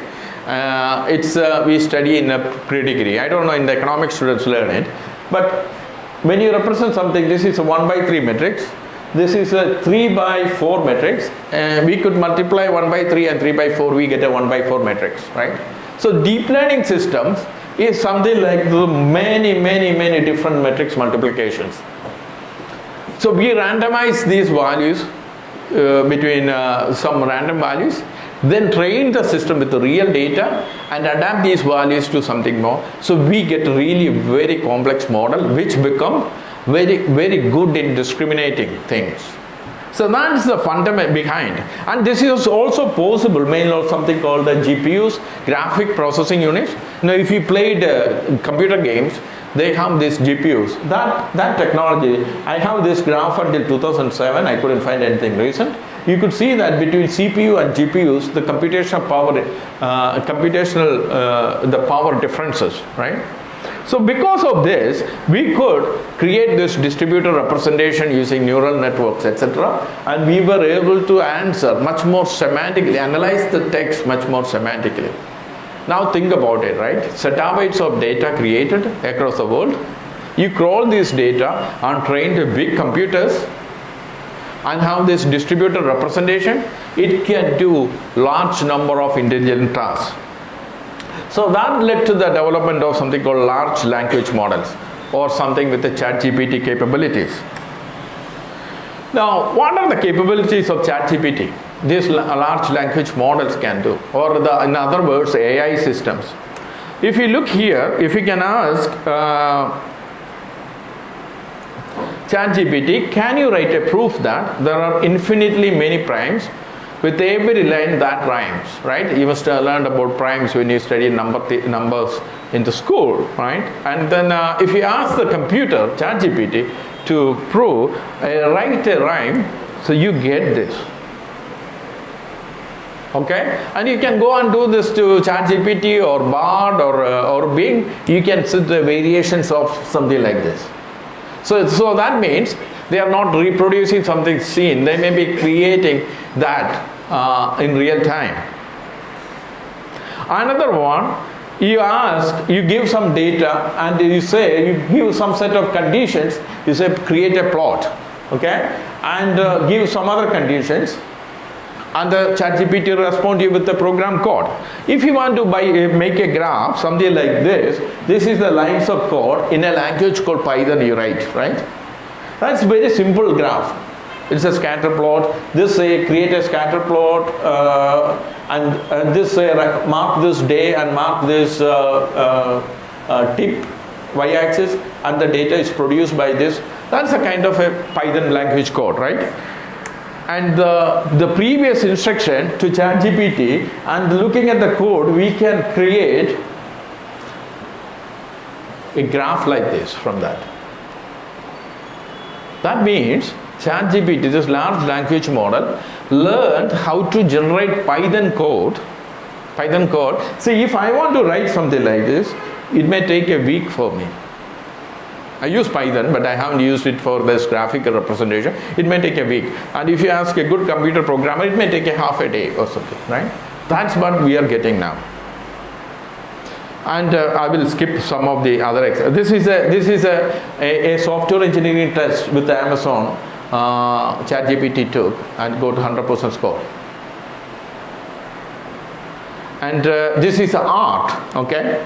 We study in a pre-degree. I don't know in the economics students learn it, but when you represent something, this is a 1 by 3 matrix. This is a 3 by 4 matrix. We could multiply 1 by 3 and 3 by 4. We get a 1 by 4 matrix, right? So deep learning systems is something like the many different matrix multiplications. So we randomize these values between some random values, then train the system with the real data and adapt these values to something more. So we get really very complex model which become very good in discriminating things. So that is the fundament behind. And this is also possible mainly on something called the GPUs, graphic processing units. Now if you played computer games, they have these GPUs. That technology, I have this graph until 2007, I couldn't find anything recent. You could see that between CPU and GPUs, the computational power, the power differences, right? So because of this, we could create this distributed representation using neural networks, etc. And we were able to answer much more semantically, analyze the text much more semantically. Now think about it, right? Zettabytes of data created across the world. You crawl this data and train the big computers and have this distributed representation. It can do large number of intelligent tasks. So that led to the development of something called large language models. or something with the ChatGPT capabilities. Now, what are the capabilities of ChatGPT? These large language models can do, or in other words, AI systems. If you look here, if you can ask ChatGPT, can you write a proof that there are infinitely many primes with every line that rhymes, right? You must have learned about primes when you study numbers in the school, right? And then if you ask the computer, ChatGPT, to prove, write a rhyme, so you get this. Okay, and you can go and do this to ChatGPT or Bard or Bing. You can set the variations of something like this. So that means they are not reproducing something seen. They may be creating that in real time. Another one, you give some data and you give some set of conditions. You say create a plot, okay, and give some other conditions. And the ChatGPT respond to you with the program code. If you want to make a graph, something like this is the lines of code in a language called Python you write, right? That's very simple graph. It's a scatter plot. This say create a scatter plot, and this say mark this day and mark this tip y-axis, and the data is produced by this. That's a kind of a Python language code, right? And the previous instruction to ChatGPT, and looking at the code, we can create a graph like this from that. That means ChatGPT, this large language model, learned how to generate Python code. See, if I want to write something like this, it may take a week for me. I use Python, but I haven't used it for this graphical representation. It may take a week. And if you ask a good computer programmer, it may take a half a day or something, right? That's what we are getting now. And I will skip some of the other examples. This is a software engineering test with Amazon ChatGPT took and got 100% score. And this is art, okay?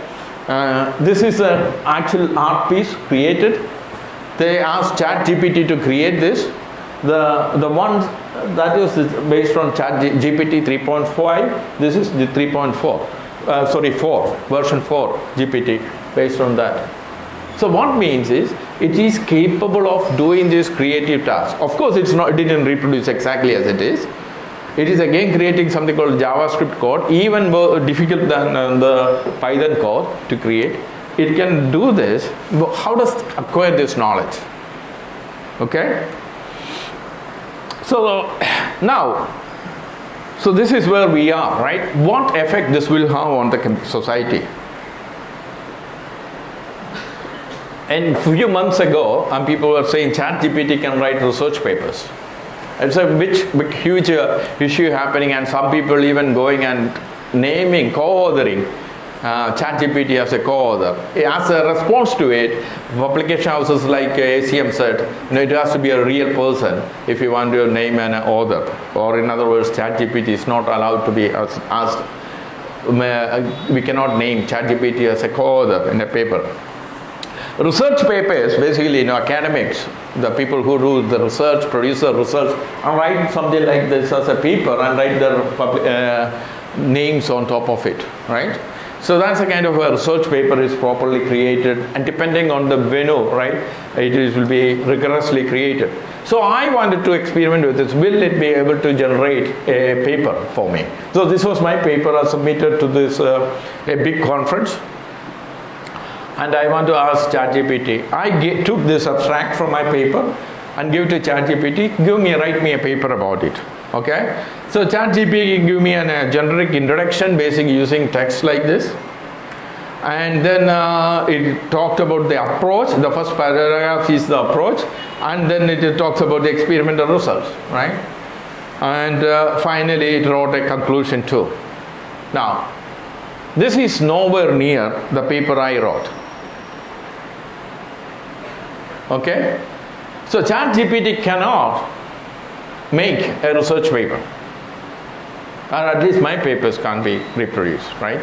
This is an actual art piece created. They asked ChatGPT to create this. The one that is based on ChatGPT 3.5. This is the 4 version 4 GPT based on that. So what means is it is capable of doing this creative task. Of course, it didn't reproduce exactly as it is. It is again creating something called JavaScript code, even more difficult than the Python code to create. It can do this. How does it acquire this knowledge? Okay. So now, so this is where we are, right? What effect this will have on the society? And a few months ago, people were saying ChatGPT can write research papers. It's a big huge issue happening, and some people even going and naming, co-authoring ChatGPT as a co-author. As a response to it, publication houses like ACM said, it has to be a real person if you want to name an author. Or in other words, ChatGPT is not allowed to be asked. We cannot name ChatGPT as a co-author in a paper. Research papers, basically, academics, the people who do the research, produce the research, and write something like this as a paper and write their names on top of it, right? So that's a kind of a research paper is properly created, and depending on the venue, right, it will be rigorously created. So I wanted to experiment with this. Will it be able to generate a paper for me? So this was my paper. I submitted to this a big conference. And I want to ask ChatGPT. I took this abstract from my paper and give to ChatGPT. Write me a paper about it. Okay. So ChatGPT give me a generic introduction, basically using text like this. And then it talked about the approach. The first paragraph is the approach, and then it talks about the experimental results, right? And finally, it wrote a conclusion too. Now, this is nowhere near the paper I wrote. Okay? So ChatGPT cannot make a research paper. Or at least my papers can't be reproduced, right?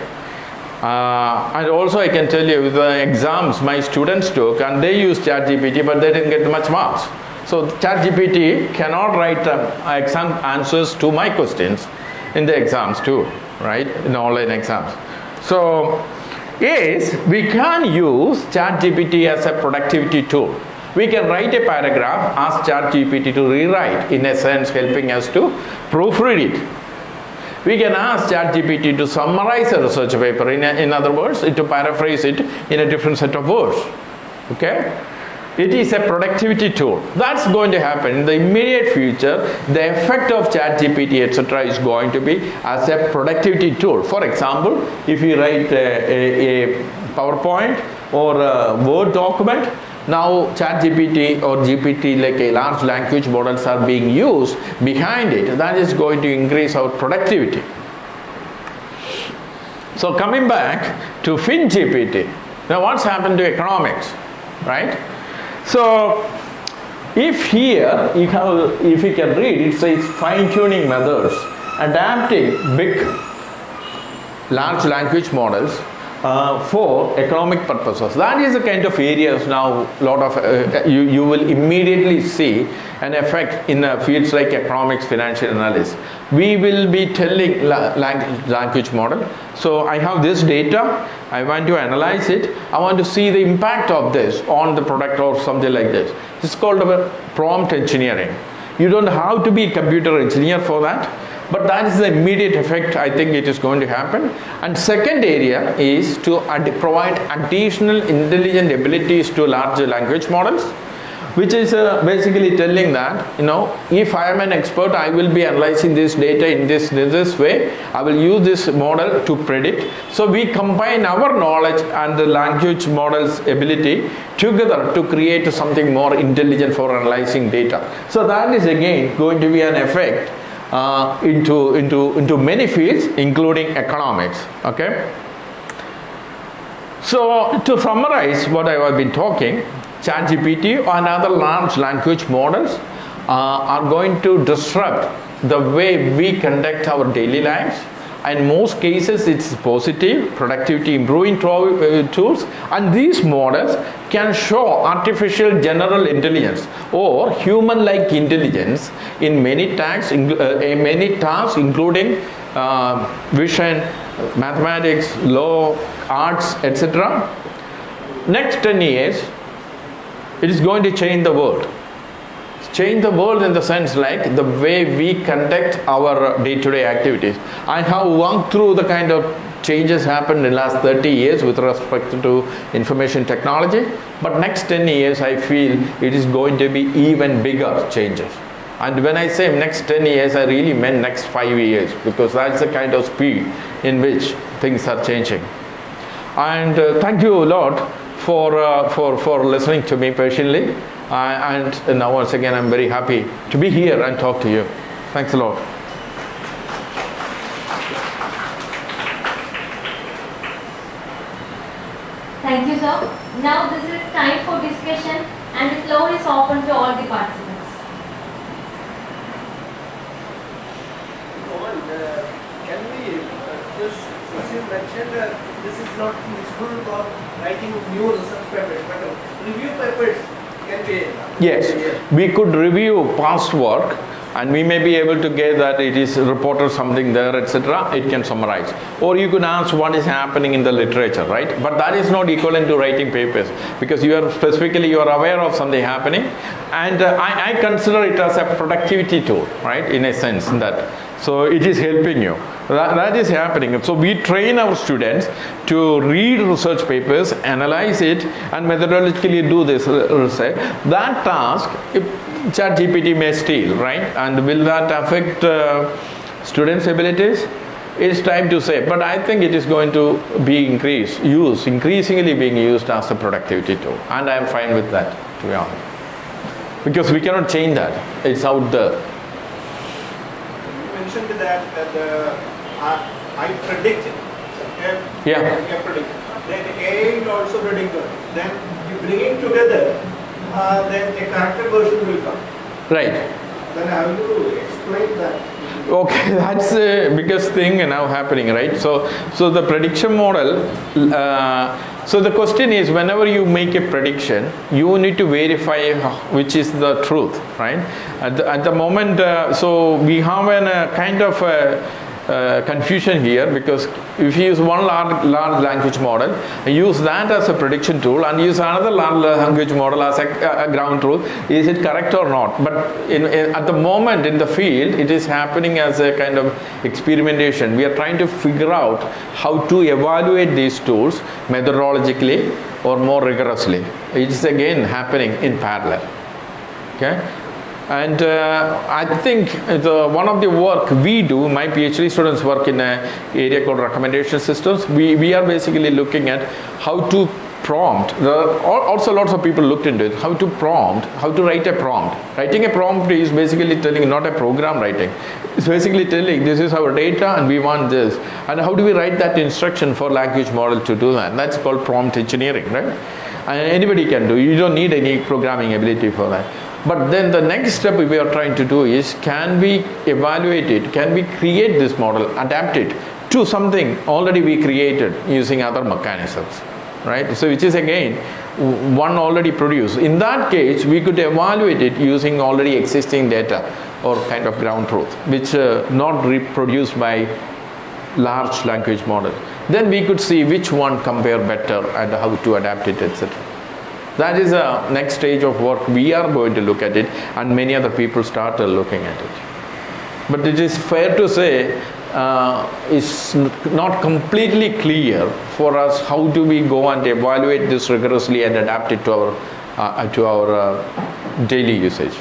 And also I can tell you the exams my students took, and they used ChatGPT, but they didn't get much marks. So ChatGPT cannot write exam answers to my questions in the exams too, right? In online exams. So yes, we can use ChatGPT as a productivity tool. We can write a paragraph, ask ChatGPT to rewrite, in a sense helping us to proofread it. We can ask ChatGPT to summarize a research paper, in other words, to paraphrase it in a different set of words. Okay? It is a productivity tool. That's going to happen in the immediate future. The effect of ChatGPT, etc., is going to be as a productivity tool. For example, if you write a PowerPoint or a Word document, now ChatGPT or GPT, like a large language models, are being used behind it. That is going to increase our productivity. So coming back to FinGPT. Now what's happened to economics, right? So if here if you can read, it says fine-tuning methods, adapting big large language models for economic purposes. That is the kind of areas now you will immediately see an effect in fields like economics, financial analysis. We will be telling language model, so I have this data, I want to analyze it, I want to see the impact of this on the product or something like this. This is called prompt engineering. You don't have to be a computer engineer for that, but that is the immediate effect I think it is going to happen. And second area is to provide additional intelligent abilities to large language models, which is basically telling that, you know, if I am an expert, I will be analyzing this data in this way, I will use this model to predict. So we combine our knowledge and the language model's ability together to create something more intelligent for analyzing data. So that is again going to be an effect into many fields, including economics. Okay. So to summarize what I have been talking, ChatGPT and other large language models are going to disrupt the way we conduct our daily lives. In most cases, it's positive, productivity improving tools, and these models can show artificial general intelligence or human-like intelligence in many tasks, including vision, mathematics, law, arts, etc. Next 10 years, it is going to change the world. Change the world in the sense like the way we conduct our day-to-day activities. I have walked through the kind of changes happened in the last 30 years with respect to information technology, but next 10 years I feel it is going to be even bigger changes. And when I say next 10 years, I really meant next 5 years, because that's the kind of speed in which things are changing. And thank you a lot for listening to me patiently. And now once again, I'm very happy to be here and talk to you. Thanks a lot. Thank you, sir. Now this is time for discussion, and the floor is open to all the participants. Can we just, as you mentioned, this is not useful for writing new research papers, but review papers can be. Yes, we could review past work, and we may be able to get that it is reported something there, etc. It can summarize. Or you could ask what is happening in the literature, right? But that is not equivalent to writing papers, because you are aware of something happening, and I consider it as a productivity tool, right? In a sense that. So it is helping you. That is happening. So we train our students to read research papers, analyze it, and methodologically do this research. That task, ChatGPT may steal, right? And will that affect students' abilities? It's time to say. But I think it is going to be increasingly being used as a productivity tool. And I'm fine with that, to be honest. Because we cannot change that. It's out there. Mentioned that I predict it. Yeah. I predict. Then AI will also predict it. Then you bringing together, then a character version will come. Right. Then how do you explain that? Okay, that's the biggest thing now happening, right? So the prediction model, so the question is, whenever you make a prediction, you need to verify which is the truth, right? At the moment, so we have a kind of confusion here, because if you use one large language model, use that as a prediction tool and use another large language model as a ground truth, is it correct or not? But at the moment in the field, it is happening as a kind of experimentation. We are trying to figure out how to evaluate these tools methodologically or more rigorously. It is again happening in parallel. Okay. And I think one of the work we do, my PhD students work in an area called recommendation systems. We are basically looking at how to prompt. There are also lots of people looked into it. How to prompt, how to write a prompt. Writing a prompt is basically telling, not a program writing. It's basically telling, this is our data and we want this. And how do we write that instruction for language model to do that? That's called prompt engineering, right? And anybody can do. You don't need any programming ability for that. But then the next step we are trying to do is, can we evaluate it? Can we create this model, adapt it to something already we created using other mechanisms, right? So which is again one already produced. In that case, we could evaluate it using already existing data or kind of ground truth, which not reproduced by large language model. Then we could see which one compare better and how to adapt it, etc. That is the next stage of work. We are going to look at it, and many other people started looking at it. But it is fair to say it's not completely clear for us how do we go and evaluate this rigorously and adapt it to our daily usage.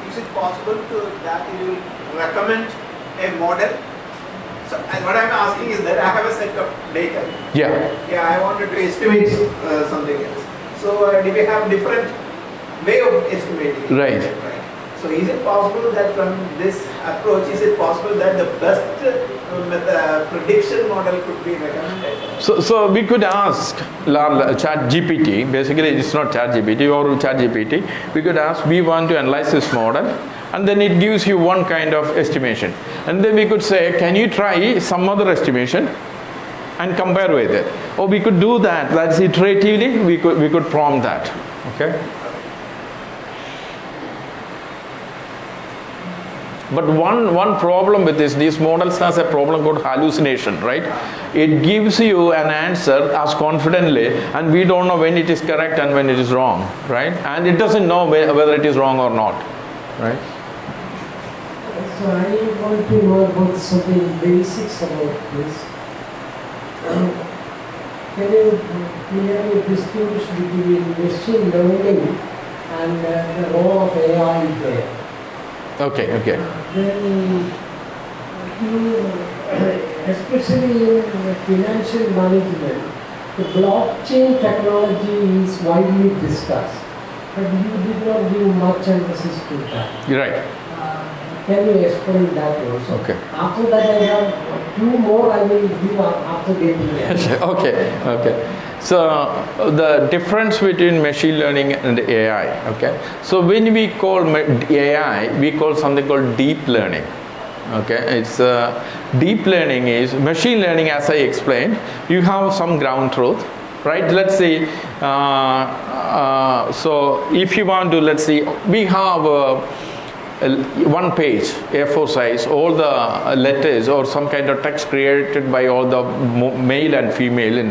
Is it possible that you will recommend a model? So what I am asking is that I have a set of data. Yeah, I wanted to estimate something else. So we have different way of estimating it. Right. So is it possible that from this approach, is it possible that the best prediction model could be recommended? So we could ask ChatGPT, basically it's not ChatGPT or ChatGPT, we could ask, we want to analyze this model, and then it gives you one kind of estimation. And then we could say, can you try some other estimation and compare with it? Or we could do that, that's iteratively, we could prompt that, okay? But one problem with these models has a problem called hallucination, right? It gives you an answer as confidently, and we don't know when it is correct and when it is wrong, right? And it doesn't know whether it is wrong or not, right? So I want to know about something basics about this. Can you clearly distinguish between machine learning and the role of AI there? Okay. Then, especially in financial management, the blockchain technology is widely discussed, but you did not give much emphasis to that. You're right. Can you explain that also? Okay. After that, I have two more I will give after getting there. Okay. So the difference between machine learning and AI, okay? So when we call AI, we call something called deep learning, okay? It's deep learning is machine learning, as I explained. You have some ground truth, right? Let's say, so if you want to, let's see, we have one page, A4 size, all the letters or some kind of text created by all the male and female in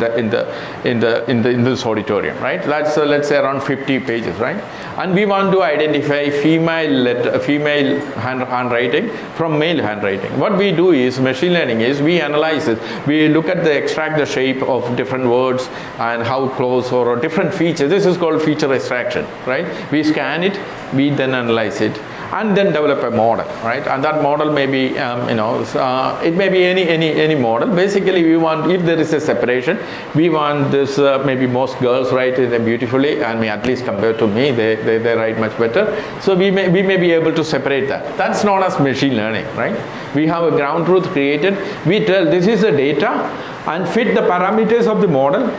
this auditorium, right? That's let's say around 50 pages, right? And we want to identify female handwriting from male handwriting. What we do is machine learning is we analyze it. We look at extract the shape of different words and how close or different features. This is called feature extraction, right? We scan it, we then analyze it, and then develop a model, right? And that model may be, it may be any model. Basically, we want, if there is a separation, we want this, maybe most girls write it beautifully, and at least compared to me, they write much better. So we may be able to separate that. That's known as machine learning, right? We have a ground truth created. We tell this is the data and fit the parameters of the model,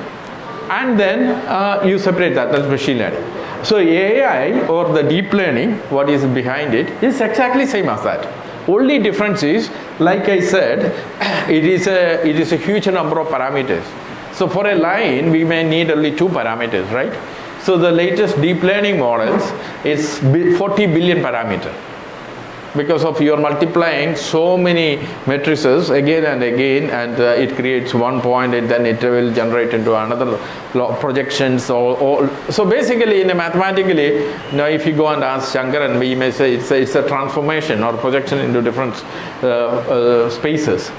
and then you separate that. That's machine learning. So AI or the deep learning, what is behind it, is exactly same as that. Only difference is, like I said, it is a huge number of parameters. So for a line, we may need only 2 parameters, right? So the latest deep learning models is 40 billion parameter. Because of you're multiplying so many matrices again and again, and it creates one point, and then it will generate into another projections. So basically, in a mathematically, now if you go and ask Shankaran, we may say it's a transformation or projection into different spaces.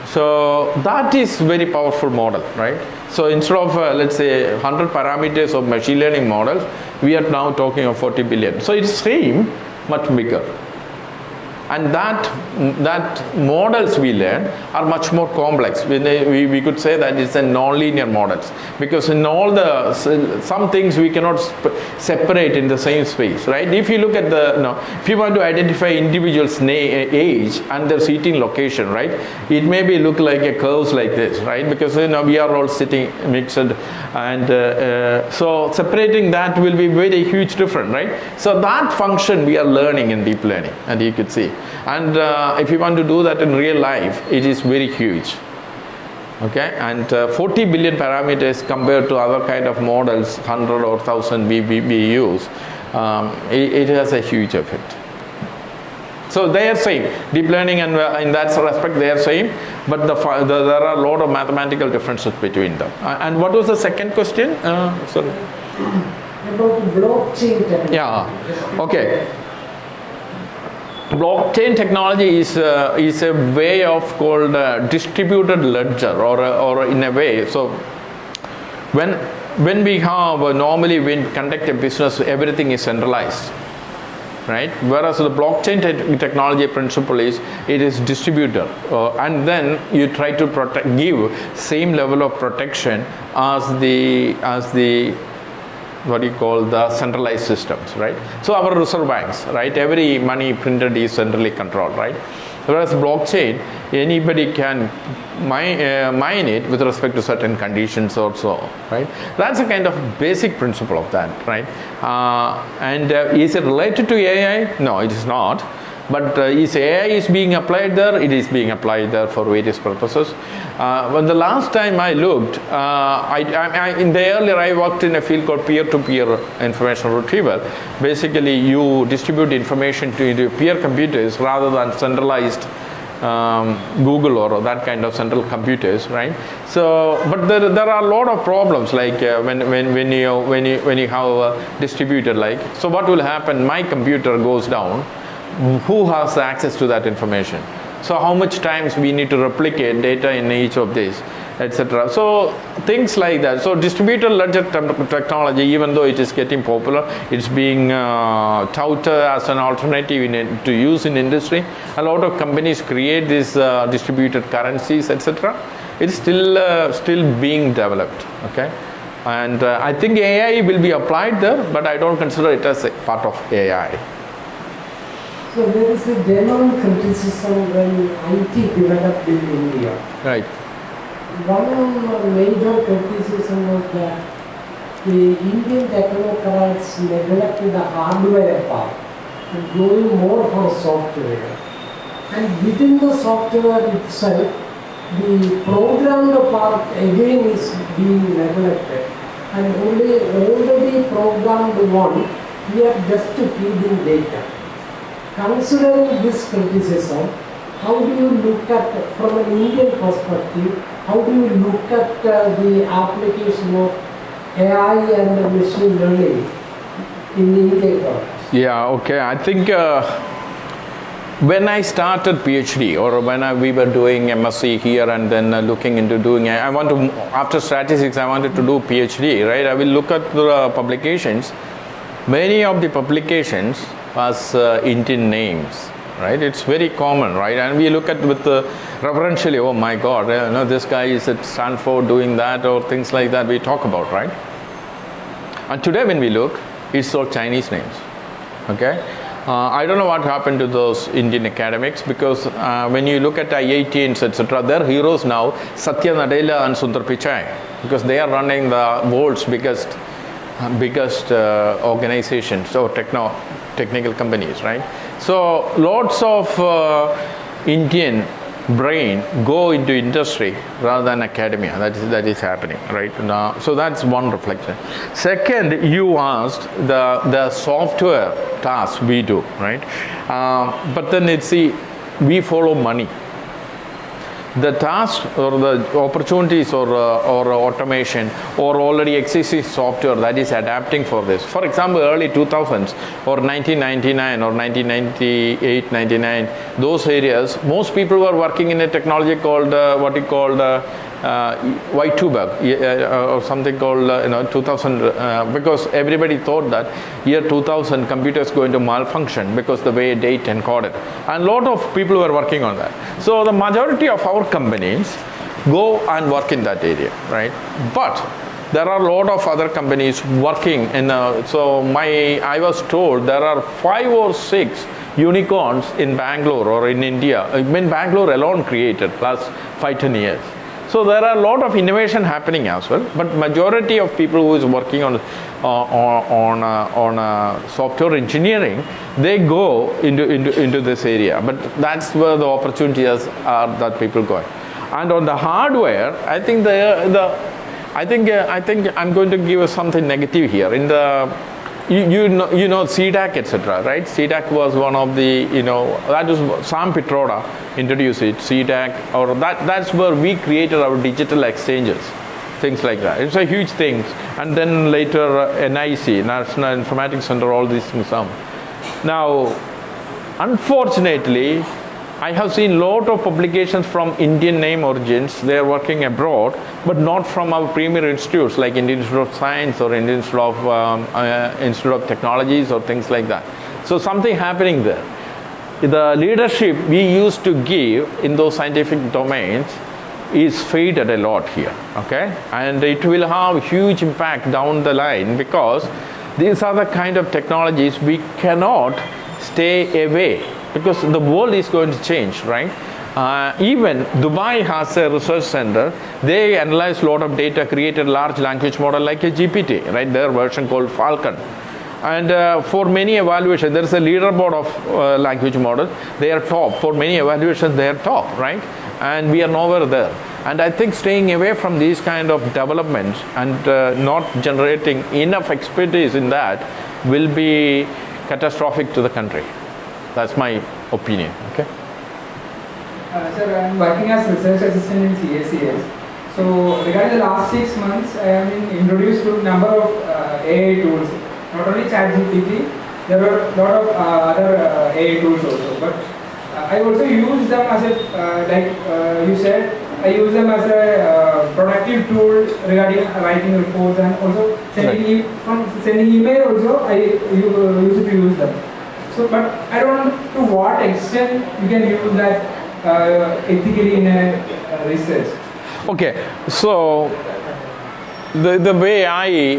So that is very powerful model, right? So instead of let's say 100 parameters of machine learning models, we are now talking of 40 billion. So it seems much bigger. And that models we learn are much more complex. We could say that it's a non-linear models, because in all the some things we cannot separate in the same space, right? If you look at if you want to identify individuals' age and their seating location, right? It may be look like a curves like this, right? Because we are all sitting mixed, and so separating that will be very huge difference, right? So that function we are learning in deep learning, and you could see. And if you want to do that in real life, it is very huge. Okay, and 40 billion parameters compared to other kind of models, 100 or 1000 we use, it has a huge effect. So they are same, deep learning, and in that respect they are same, but there are a lot of mathematical differences between them. And what was the second question? Sorry. About blockchain technology. Yeah. Okay. Blockchain technology is a way of called distributed ledger, or in a way. So when we have normally when conduct a business, everything is centralized, right? Whereas the blockchain technology principle is it is distributed, and then you try to give same level of protection as the what you call the centralized systems, right? So our reserve banks, right? Every money printed is centrally controlled, right? Whereas blockchain, anybody can mine it with respect to certain conditions also, right? That's a kind of basic principle of that, right? And is it related to AI? No, it is not. But is AI is being applied there? It is being applied there for various purposes. When the last time I looked, in the earlier I worked in a field called peer-to-peer information retrieval. Basically, you distribute information to peer computers rather than centralized Google or that kind of central computers, right? So, but there are a lot of problems, like when you have a distributed, like, so what will happen? My computer goes down. Who has access to that information? So how much times we need to replicate data in each of these, etc. So things like that. So distributed ledger technology, even though it is getting popular, it's being touted as an alternative to use in industry. A lot of companies create these distributed currencies, etc. It's still being developed. Okay, and I think AI will be applied there, but I don't consider it as a part of AI. So there is a genuine criticism when IT developed in India. Right. One major criticism was that the Indian technocrats neglected the hardware part and going more for software. And within the software itself, the programmed part again is being neglected. And only already programmed one, we are just feeding data. Considering this criticism, how do you look at, from an Indian perspective, how do you look at the application of AI and machine learning in Indian context? Yeah, okay. I think when I started PhD, or when we were doing MSc here and then looking into doing, after statistics, I wanted to do PhD, right? I will look at the publications. Many of the publications was Indian names, right? It's very common, right? And we look at with reverentially, oh my God, this guy is at Stanford doing that, or things like that we talk about, right? And today when we look, it's all Chinese names, okay? I don't know what happened to those Indian academics, because when you look at IITs, etc., their heroes now, Satya Nadella and Sundar Pichai, because they are running the world's biggest organizations or technical companies, right? So lots of Indian brain go into industry rather than academia. That is happening right now. So that's one reflection. Second, you asked the software tasks we do, right? But then we follow money. The tasks or the opportunities or automation or already existing software that is adapting for this. For example, early 2000s or 1999 or 1998, 99, those areas, most people were working in a technology called Y2 bug or something called 2000 because everybody thought that year 2000 computers going to malfunction because the way date encoded, and a lot of people were working on that. So the majority of our companies go and work in that area, right? But there are a lot of other companies working in I was told there are 5 or 6 unicorns in Bangalore or in India. In Bangalore alone created last 5-10 years. So there are a lot of innovation happening as well, but majority of people who is working on software engineering, they go into this area. But that's where the opportunities are that people go. And on the hardware, I think I think I'm going to give something negative here. In the you know CDAC, etc., right? CDAC was one of the, that was Sam Pitroda introduced it, CDAC, or that's where we created our digital exchanges, things like that. It's a huge thing. And then later NIC, National Informatics Center, all these things come. Now, unfortunately, I have seen a lot of publications from Indian name origins. They are working abroad, but not from our premier institutes like Indian Institute of Science or Indian Institute of Technologies or things like that. So something happening there. The leadership we used to give in those scientific domains is faded a lot here, okay? And it will have huge impact down the line because these are the kind of technologies we cannot stay away, because the world is going to change, right? Even Dubai has a research center. They analyze a lot of data, created large language model like a GPT, right? Their version called Falcon. And for many evaluations, there is a leaderboard of language models. They are top. For many evaluations, they are top, right? And we are nowhere there. And I think staying away from these kind of developments and not generating enough expertise in that will be catastrophic to the country. That's my opinion. Okay. Sir, I am working as research assistant in CSES. So regarding the last 6 months, I have been introduced to a number of AI tools. Not only ChatGPT, there were a lot of other AI tools also. But I also use them as a, like you said, I use them as a productive tool regarding writing reports and also sending email also. I used to use them. So, but I don't know to what extent you can use that ethically in a research. Okay, so the way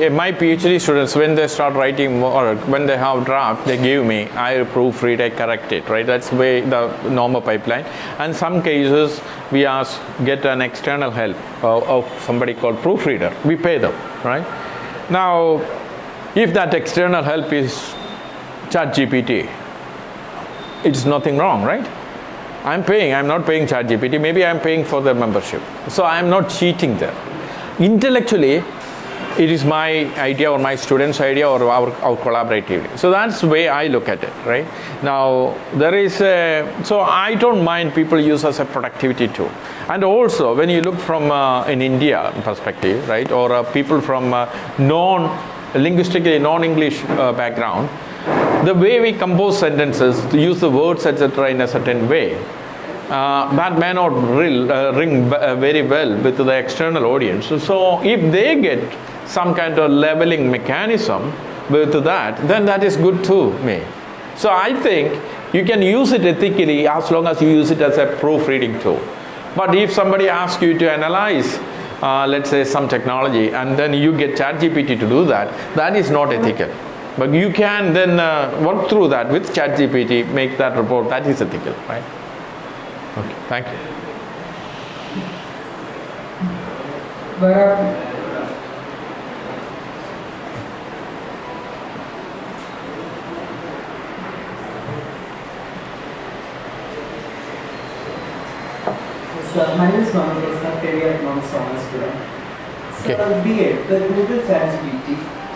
my PhD students, when they start writing or when they have draft, they give me, I proofread, I correct it, right? That's the way the normal pipeline. And some cases we get an external help of somebody called proofreader. We pay them, right? Now, if that external help is ChatGPT, it's nothing wrong, right? I'm not paying ChatGPT, maybe I'm paying for their membership. So I'm not cheating there. Intellectually, it is my idea or my student's idea or our collaborative. So that's the way I look at it, right? Now, so I don't mind people use as a productivity tool. And also, when you look from an India perspective, right, or people from linguistically non-English background, the way we compose sentences, to use the words, etc., in a certain way, that may not ring very well with the external audience. So if they get some kind of leveling mechanism with that, then that is good to me. So I think you can use it ethically as long as you use it as a proofreading tool. But if somebody asks you to analyze, let's say, some technology, and then you get ChatGPT to do that, that is not ethical. But you can then work through that with ChatGPT, make that report. That is ethical, right? Okay, thank you. So my name is Maharajas College, economics honors student. So BA, the Google ChatGPT,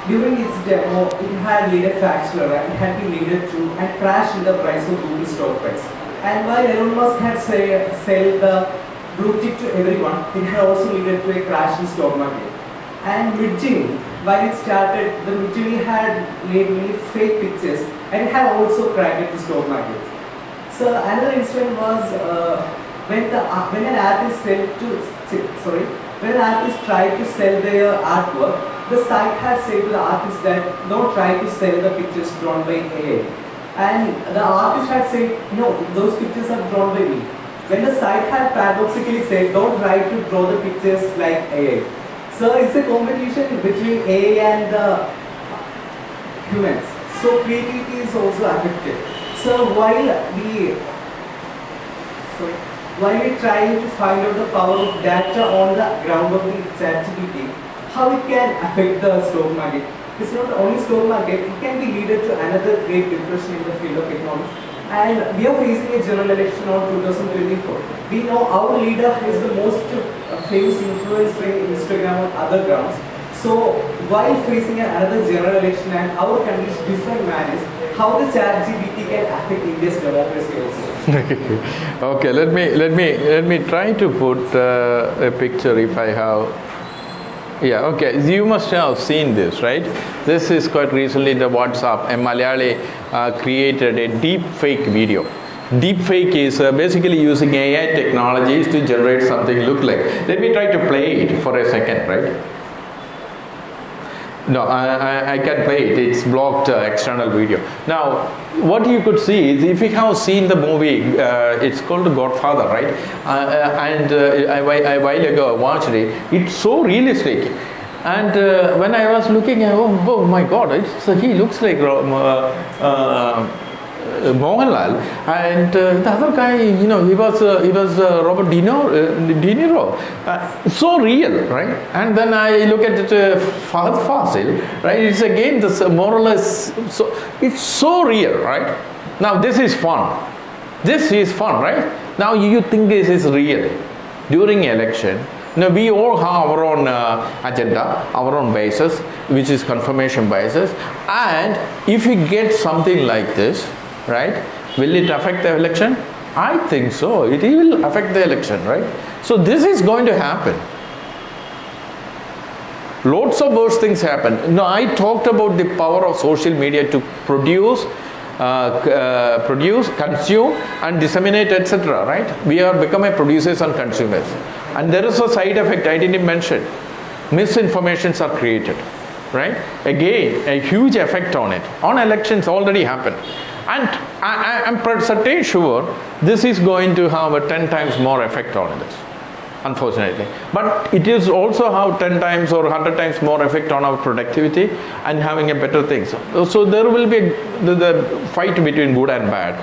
during its demo, it had leaded fracture and it had been leaded to and crashed in the price of Google stock price. And while Elon Musk had sold the blue tick to everyone, it had also leaded to a crash in stock market. And Midjourney, while it started, the Midjourney had made many fake pictures and it had also cracked the stock market. So another incident was when an artist tried to sell their artwork, the site had said to the artist that don't try to sell the pictures drawn by AI. And the artist had said, no, those pictures are drawn by me. When the site had paradoxically said, don't try to draw the pictures like AI. So it's a competition between AI and the humans. So creativity is also affected. So while we're trying to find out the power of data on the ground of the ChatGPT, how it can affect the stock market. It's not only stock market, it can be leaded to another great depression in the field of economics. And we are facing a general election on 2024. We know our leader is the most famous influencer in Instagram or other grounds. So while facing another general election and our country's different manners, how the ChatGPT can affect India's democracy also? Okay, let me try to put a picture if I have. Yeah, okay. You must have seen this, right? This is quite recently in the WhatsApp. A Malayali created a deep fake video. Deep fake is basically using AI technologies to generate something look like. Let me try to play it for a second, right? No, I can't play it. It's blocked external video. Now, what you could see is if you have seen the movie, it's called Godfather, right? A while ago I watched it. It's so realistic. And when I was looking at, oh my God, he looks like Mohanlal, and the other guy, he was Robert De Niro. So real, right? And then I look at it, Fahad Fasil, right? It's again this more or less. So it's so real, right? Now this is fun. This is fun, right? Now you think this is real during election. Now we all have our own agenda, our own basis, which is confirmation biases. And if we get something like this, right, will it affect the election? I think so. It will affect the election, right? So this is going to happen. Lots of worse things happen. Now I talked about the power of social media to produce, consume and disseminate, etc. Right? We are becoming producers and consumers. And there is a side effect I didn't mention. Misinformations are created. Right? Again, a huge effect on it. On elections already happened. And I'm pretty sure this is going to have a 10 times more effect on this, unfortunately. But it is also have 10 times or 100 times more effect on our productivity and having a better things. So there will be the fight between good and bad.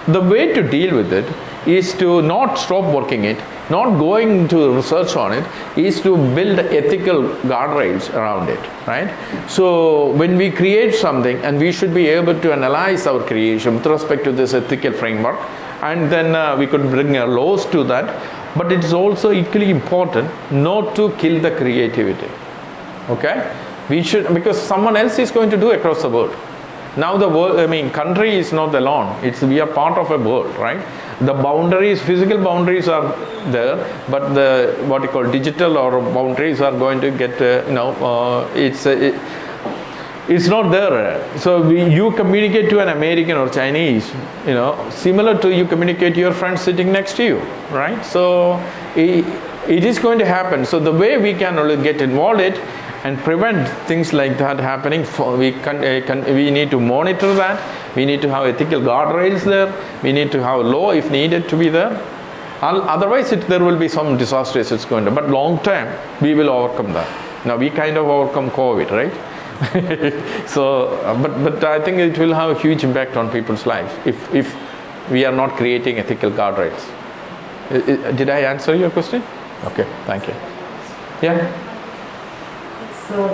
The way to deal with it is to not stop working it, not going to research on it, is to build ethical guardrails around it, right? So when we create something, and we should be able to analyze our creation with respect to this ethical framework, and then we could bring laws to that. But it is also equally important not to kill the creativity, okay? We should, because someone else is going to do across the world. Now the world, country is not alone. We are part of a world, right? The boundaries, physical boundaries are there, but the what you call digital or boundaries are going to get, it's not there. So you communicate to an American or Chinese, similar to you communicate to your friend sitting next to you, right? So it is going to happen. So the way we can only get involved in it and prevent things like that happening, we need to monitor that. We need to have ethical guardrails there. We need to have law if needed to be there. Otherwise, there will be some disasters it's going to. But long term, we will overcome that. Now we kind of overcome COVID, right? So, but I think it will have a huge impact on people's lives if we are not creating ethical guardrails. Did I answer your question? Okay, thank you. Yeah. So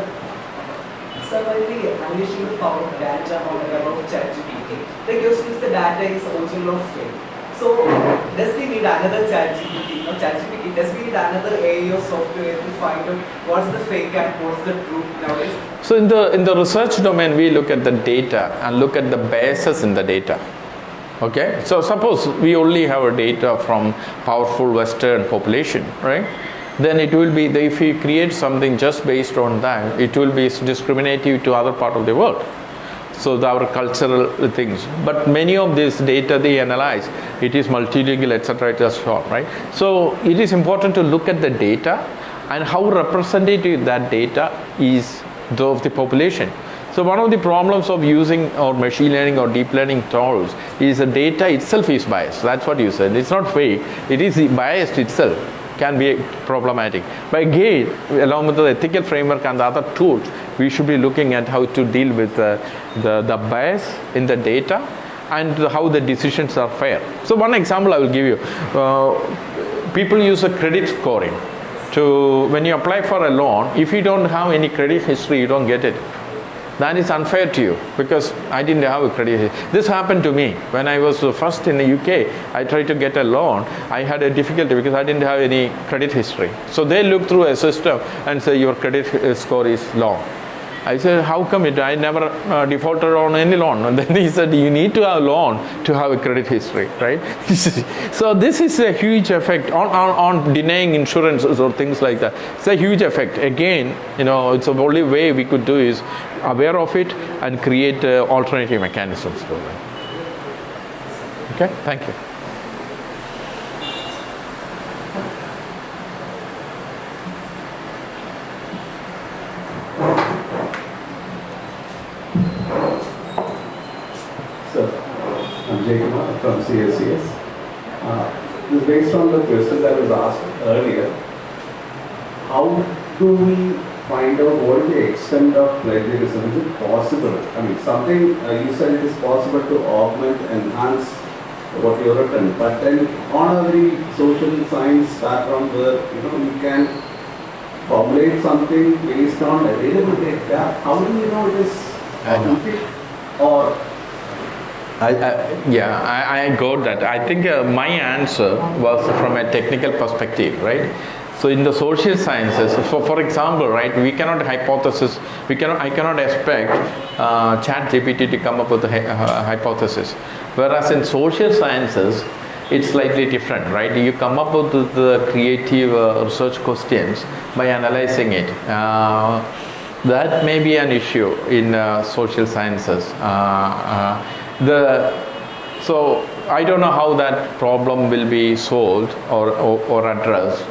while we unleashing the power of data on the level of ChatGPT, the question is the data is original of fake. So does we need another ChatGPT? No, ChatGPT, does we need another AI or software to find out what's the fake and what's the truth nowadays? So in the research domain, we look at the data and look at the biases in the data. Okay, so suppose we only have a data from powerful Western population, right? Then it will be, if we create something just based on that, it will be discriminative to other part of the world. So our cultural things. But many of this data they analyze, it is multilingual, etc. It is short, right? So it is important to look at the data and how representative that data is of the population. So one of the problems of using or machine learning or deep learning tools is the data itself is biased. That's what you said. It's not fake. It is biased itself. Can be problematic. But again, along with the ethical framework and the other tools, we should be looking at how to deal with the bias in the data and how the decisions are fair. So one example I will give you. People use a credit scoring to, when you apply for a loan, if you don't have any credit history, you don't get it. That is unfair to you because I didn't have a credit history. This happened to me when I was first in the UK. I tried to get a loan. I had a difficulty because I didn't have any credit history. So they look through a system and say your credit score is low. I said, how come it? I never defaulted on any loan. And then he said, you need to have a loan to have a credit history, right? So this is a huge effect on denying insurances or things like that. It's a huge effect. Again, it's the only way we could do is aware of it and create alternative mechanisms for it. Okay, thank you. From CSES. This is based on the question that was asked earlier. How do we find out what is the extent of plagiarism? Is it possible? I mean, something you said it is possible to augment, enhance what you have written, but then on a very social science background where you can formulate something based on available data, how do you know it is authentic or? I got that. I think my answer was from a technical perspective, right? So in the social sciences, for example, right, we cannot hypothesis. I cannot expect ChatGPT to come up with a hypothesis. Whereas in social sciences, it's slightly different, right? You come up with the creative research questions by analyzing it. That may be an issue in social sciences. So I don't know how that problem will be solved or addressed.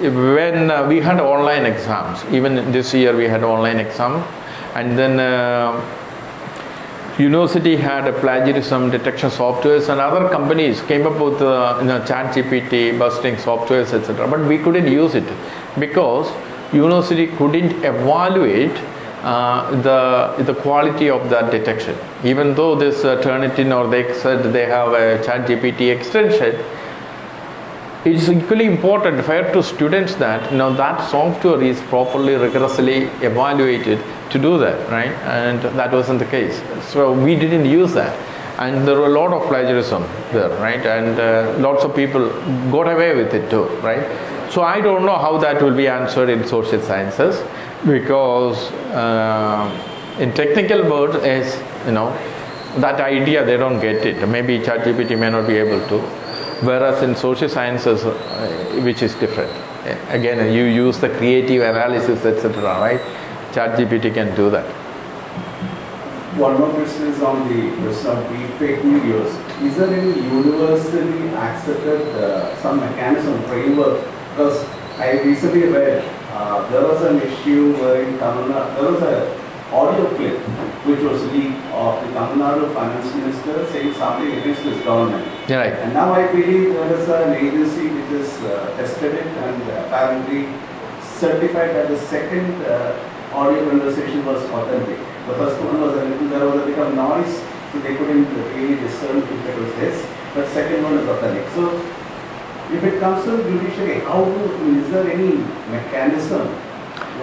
When we had online exams, even this year we had online exam, and then university had a plagiarism detection softwares, and other companies came up with ChatGPT busting softwares, etc. But we couldn't use it because university couldn't evaluate the quality of that detection. Even though this Turnitin or they said they have a ChatGPT extension, it is equally important, fair to students that that software is properly, rigorously evaluated to do that, right? And that wasn't the case. So we didn't use that. And there were a lot of plagiarism there, right? And lots of people got away with it too, right? So I don't know how that will be answered in social sciences, because in technical world is that idea they don't get it. Maybe ChatGPT may not be able to, whereas in social sciences, which is different. Again, you use the creative analysis, etc. Right? ChatGPT can do that. One more question is on the question of deepfake videos. Is there any universally accepted some mechanism framework? Because I recently read there was an issue where in Tamil Nadu, there was an audio clip which was leaked of the Tamil Nadu finance minister saying something against his government. Yeah, right. And now I believe there is an agency which has tested it and apparently certified that the second audio conversation was authentic. The first one was there was a bit of noise, so they couldn't really discern if it was his. But second one is authentic. So if it comes to judiciary, is there any mechanism?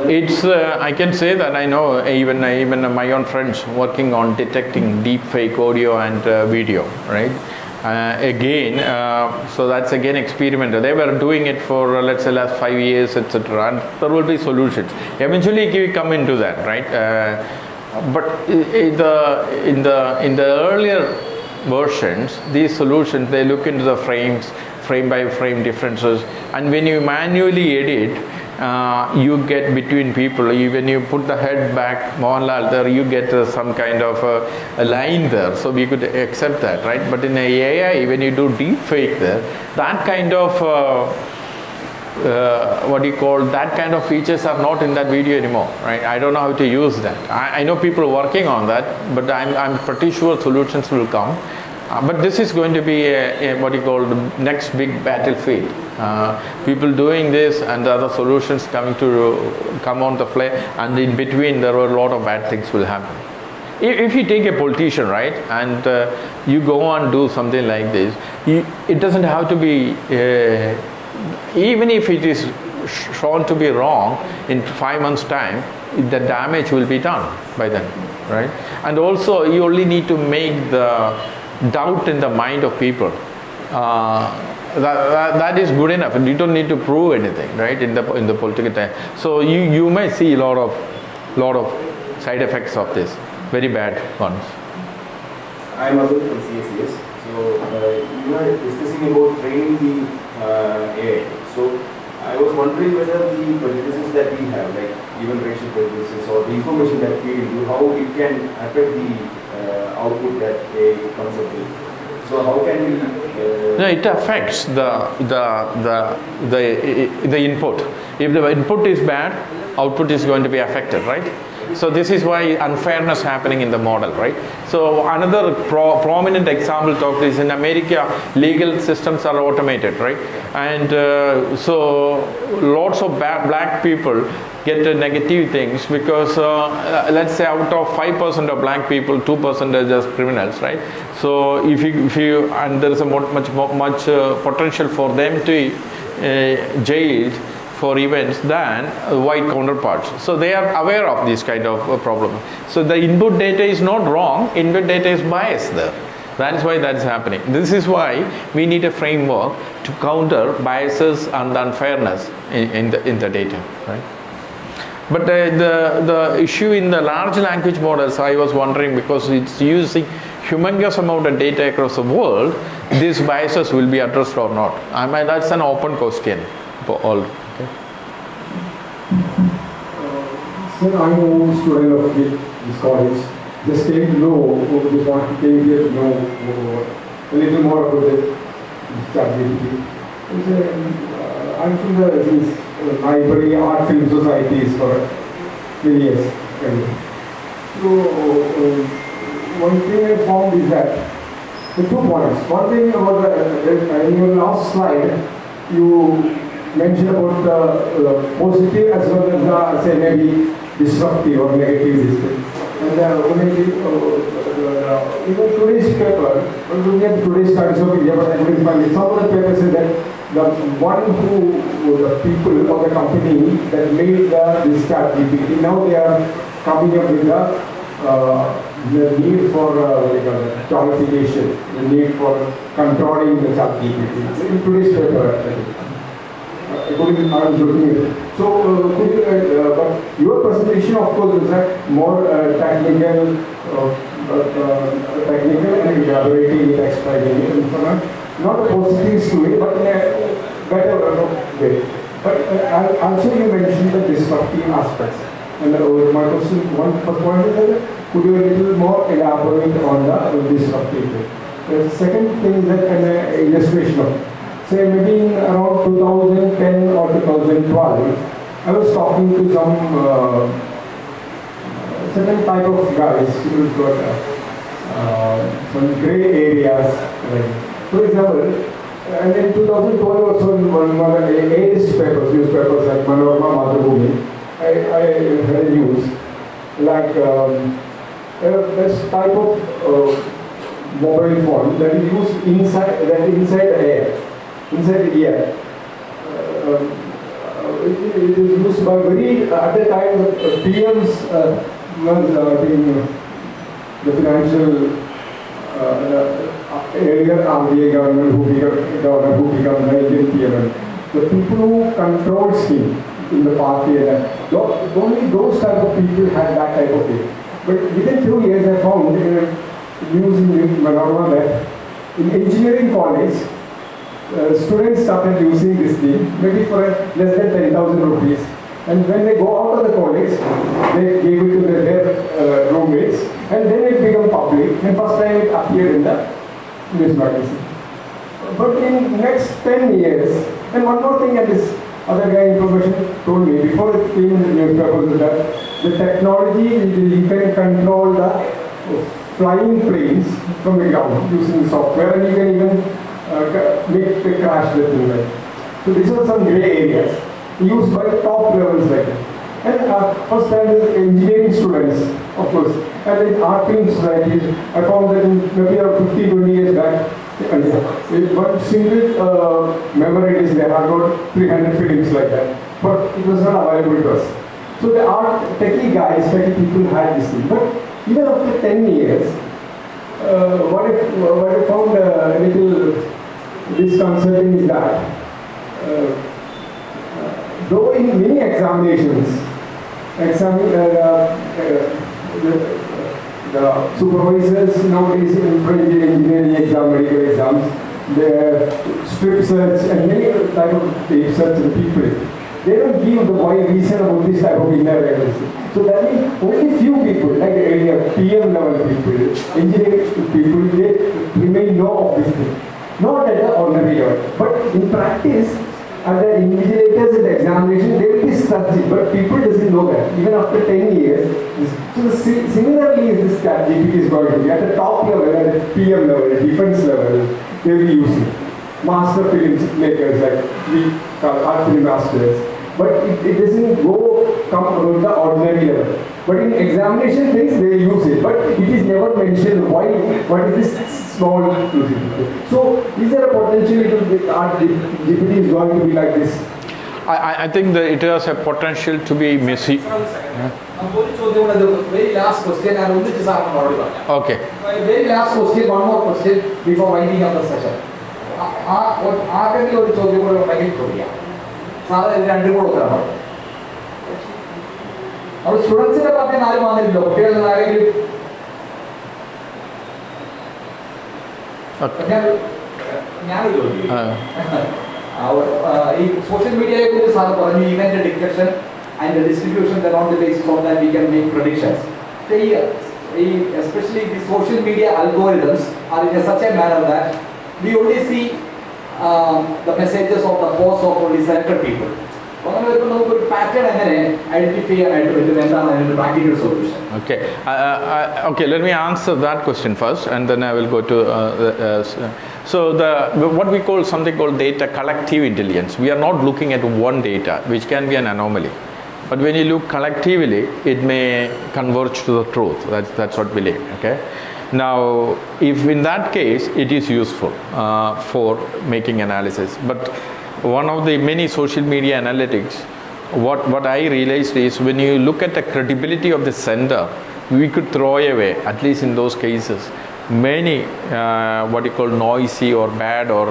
It's I can say that I know even my own friends working on detecting deep fake audio and video, right? again. So that's again experimental. They were doing it for let's say last 5 years, etc. And there will be solutions. Eventually, we come into that, right? But in the earlier versions, these solutions, they look into the frames, frame by frame differences, and when you manually edit, you get between people. When you put the head back, Mohanlal, there you get some kind of a line there, so we could accept that, right? But in AI, when you do deep fake there, that kind of that kind of features are not in that video anymore, right? I don't know how to use that. I know people working on that, but I'm pretty sure solutions will come. But this is going to be the next big battlefield. People doing this and the other solutions come on the fly, and in between there were a lot of bad things will happen. If you take a politician, right, and you go and do something like this, it doesn't have to be, even if it is shown to be wrong, in 5 months' time, the damage will be done by then, right? And also, you only need to make the doubt in the mind of people. That is good enough, and you don't need to prove anything, right? In the political time, so you may see a lot of side effects of this, very bad ones. I'm Abdul from CSES. So you are discussing about training the AI. So I was wondering whether the prejudices that we have, like even racial prejudices or the information that we do, how it can affect the output that AI comes up with. So how can we? No, it affects the input. If the input is bad, output is going to be affected, right? So this is why unfairness happening in the model, right? So another prominent example talk is in America, legal systems are automated, right? And so lots of black people get negative things because let's say out of 5% of black people, 2% are just criminals, right? So if you and there is a much potential for them to jailed for events than white counterparts. So they are aware of this kind of problem. So the input data is not wrong, input data is biased there. That is why that's happening. This is why we need a framework to counter biases and unfairness in the data, right? But the issue in the large language models, I was wondering, because it's using humongous amount of data across the world, these biases will be addressed or not. I mean, that's an open question for all. Okay. Sir, I'm a student of this college. Just came to know, came here to know a little more about the ChatGPT. I'm from the library art film societies for many years. So one thing I found is that the 2 points. One thing about in your last slide, you mentioned about the positive as well as the, say, maybe disruptive or negative distance. And even today's paper, when looking at today's studies of India, but I couldn't find it. Some of the papers say that the people or the company that made this ChatGPT, now they are coming up with the need for qualification, the need for controlling the ChatGPT. In today's paper, I was looking at it. So, but your presentation, of course, is that more technical and elaborating it, explaining it, and not a positive story, but in a better way. But also you mentioned the disruptive aspects. And my question, first point is that could you a little more elaborate on the disruptive way? The second thing is that an illustration of, say maybe in around 2010 or 2012, I was talking to some certain type of guys who've got some gray areas. For example, and in 2012 also in one of the newspapers like Manorama Madhubhumi, I heard news like this type of mobile phone that is used inside the air. Inside the air. It is used by at the time PM's was the financial earlier RBA government who become the Indian PM. The people who controlled him in the party, and only those type of people had that type of thing. But within 2 years, I found news in Manora that in engineering college, students started using this thing, maybe for less than 10,000 rupees. And when they go out of the college, they gave it to their roommates, and then it became public. And first time it appeared in the news magazine. But in next 10 years, and one more thing that this other guy information told me before it came in the newspaper, that the technology, you can control the flying planes from the ground using the software, and you can even make the crash the thing. So these are some gray areas used by the top levels like that. And first time is engineering students, of course. And in art film societies, I found that in maybe 15-20 years back, one single memory is there, I got 300 films like that. But it was not available to us. So the art techie guys, techie people had this thing. But even after 10 years, what I found a little disconcerting is that though in many examinations, the supervisors nowadays in French engineering exam, medical exams, the strip search and many type of tape search people, they don't give the why reason about this type of inner evidence. So that means only few people, like the area PM level people, engineering people, they remain know of this thing. Not at the ordinary level. But in practice, and the invigilators in the examination, they will be searching, but people doesn't know that. Even after 10 years, so similarly is this ChatGPT is going to be at the top level, at the PM level, at defense level, they will be using master film makers like we call art film masters. But it doesn't come about the ordinary level. But in examination things, they use it. But it is never mentioned why, what is this small using. So is there a potential with art GPT is going to be like this? I think that it has a potential to be messy. Very last question, and only just okay. Very last question, one more question before winding up the session. Our students in the party our social media event discussion and the distribution around the basis of that we can make predictions. So especially the social media algorithms are in such a manner that we only see the messages of the posts of only selected people. Pattern identify and practical solution. Okay. Okay. Let me answer that question first, and then I will go to. So what we call something called data collective intelligence. We are not looking at one data, which can be an anomaly. But when you look collectively, it may converge to the truth. That's what we believe. Okay. Now, if in that case, it is useful for making analysis. But one of the many social media analytics, what I realized is when you look at the credibility of the sender, we could throw away, at least in those cases, many what you call noisy or bad or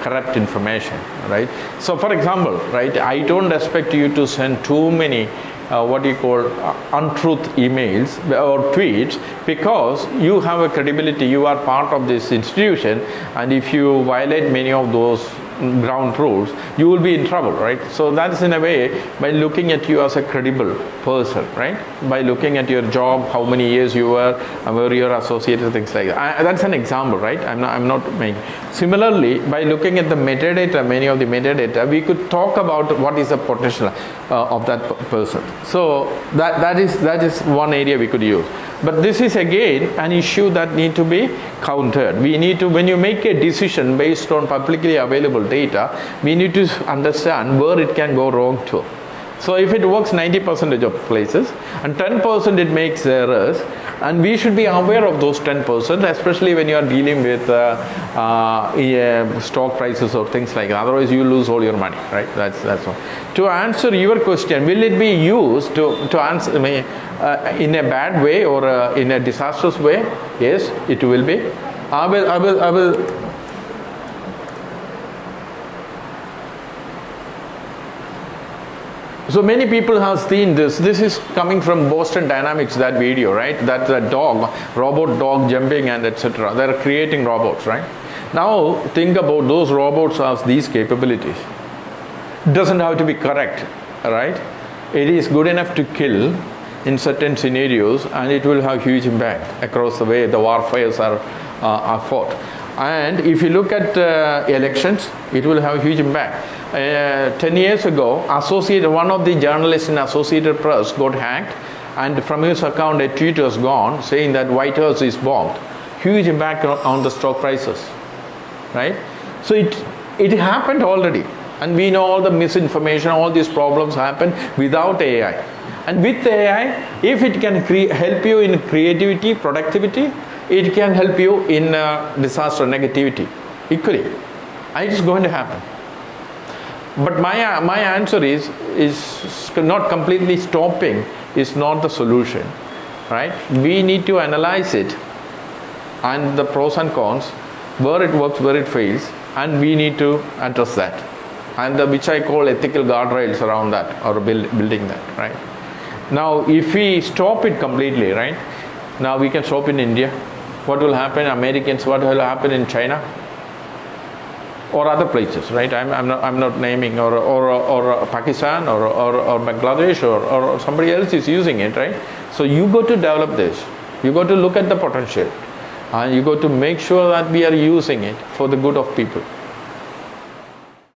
corrupt information, right? So for example, right, I don't expect you to send too many what you call untruth emails or tweets, because you have a credibility, you are part of this institution, and if you violate many of those ground rules, you will be in trouble, right? So that's in a way by looking at you as a credible person, right? By looking at your job, how many years you were, where you are associated, things like that. That's an example, right? I'm not making. Similarly, by looking at the metadata, many of the metadata, we could talk about what is the potential of that person. So that is one area we could use. But this is again an issue that need to be countered. We need to, when you make a decision based on publicly available data, we need to understand where it can go wrong too. So if it works 90% of places and 10% it makes errors, and we should be aware of those 10%, especially when you are dealing with stock prices or things like that. Otherwise you lose all your money, right? That's all. To answer your question, will it be used to answer me in a bad way or in a disastrous way? Yes, it will be I will. So many people have seen this. This is coming from Boston Dynamics, that video, right? That the robot dog jumping and etc. They're creating robots, right? Now think about those robots have these capabilities. It doesn't have to be correct, right? It is good enough to kill in certain scenarios, and it will have huge impact across the way the warfares are fought. And if you look at elections, it will have huge impact. 10 years ago, one of the journalists in Associated Press got hacked, and from his account a tweet was gone saying that White House is bombed. Huge impact on the stock prices, right? So it happened already, and we know all the misinformation, all these problems happen without AI. And with AI, if it can help you in creativity, productivity, it can help you in disaster, negativity, equally. And it is going to happen. But my answer is not completely stopping is not the solution, right? We need to analyze it and the pros and cons, where it works, where it fails, and we need to address that. And which I call ethical guardrails around that, or building that, right? Now, if we stop it completely, right? Now we can stop in India. What will happen, Americans? What will happen in China? Or other places, right? I'm not naming, or Pakistan, or Bangladesh, or somebody else is using it, right? So you got to develop this. You got to look at the potential, and you got to make sure that we are using it for the good of people.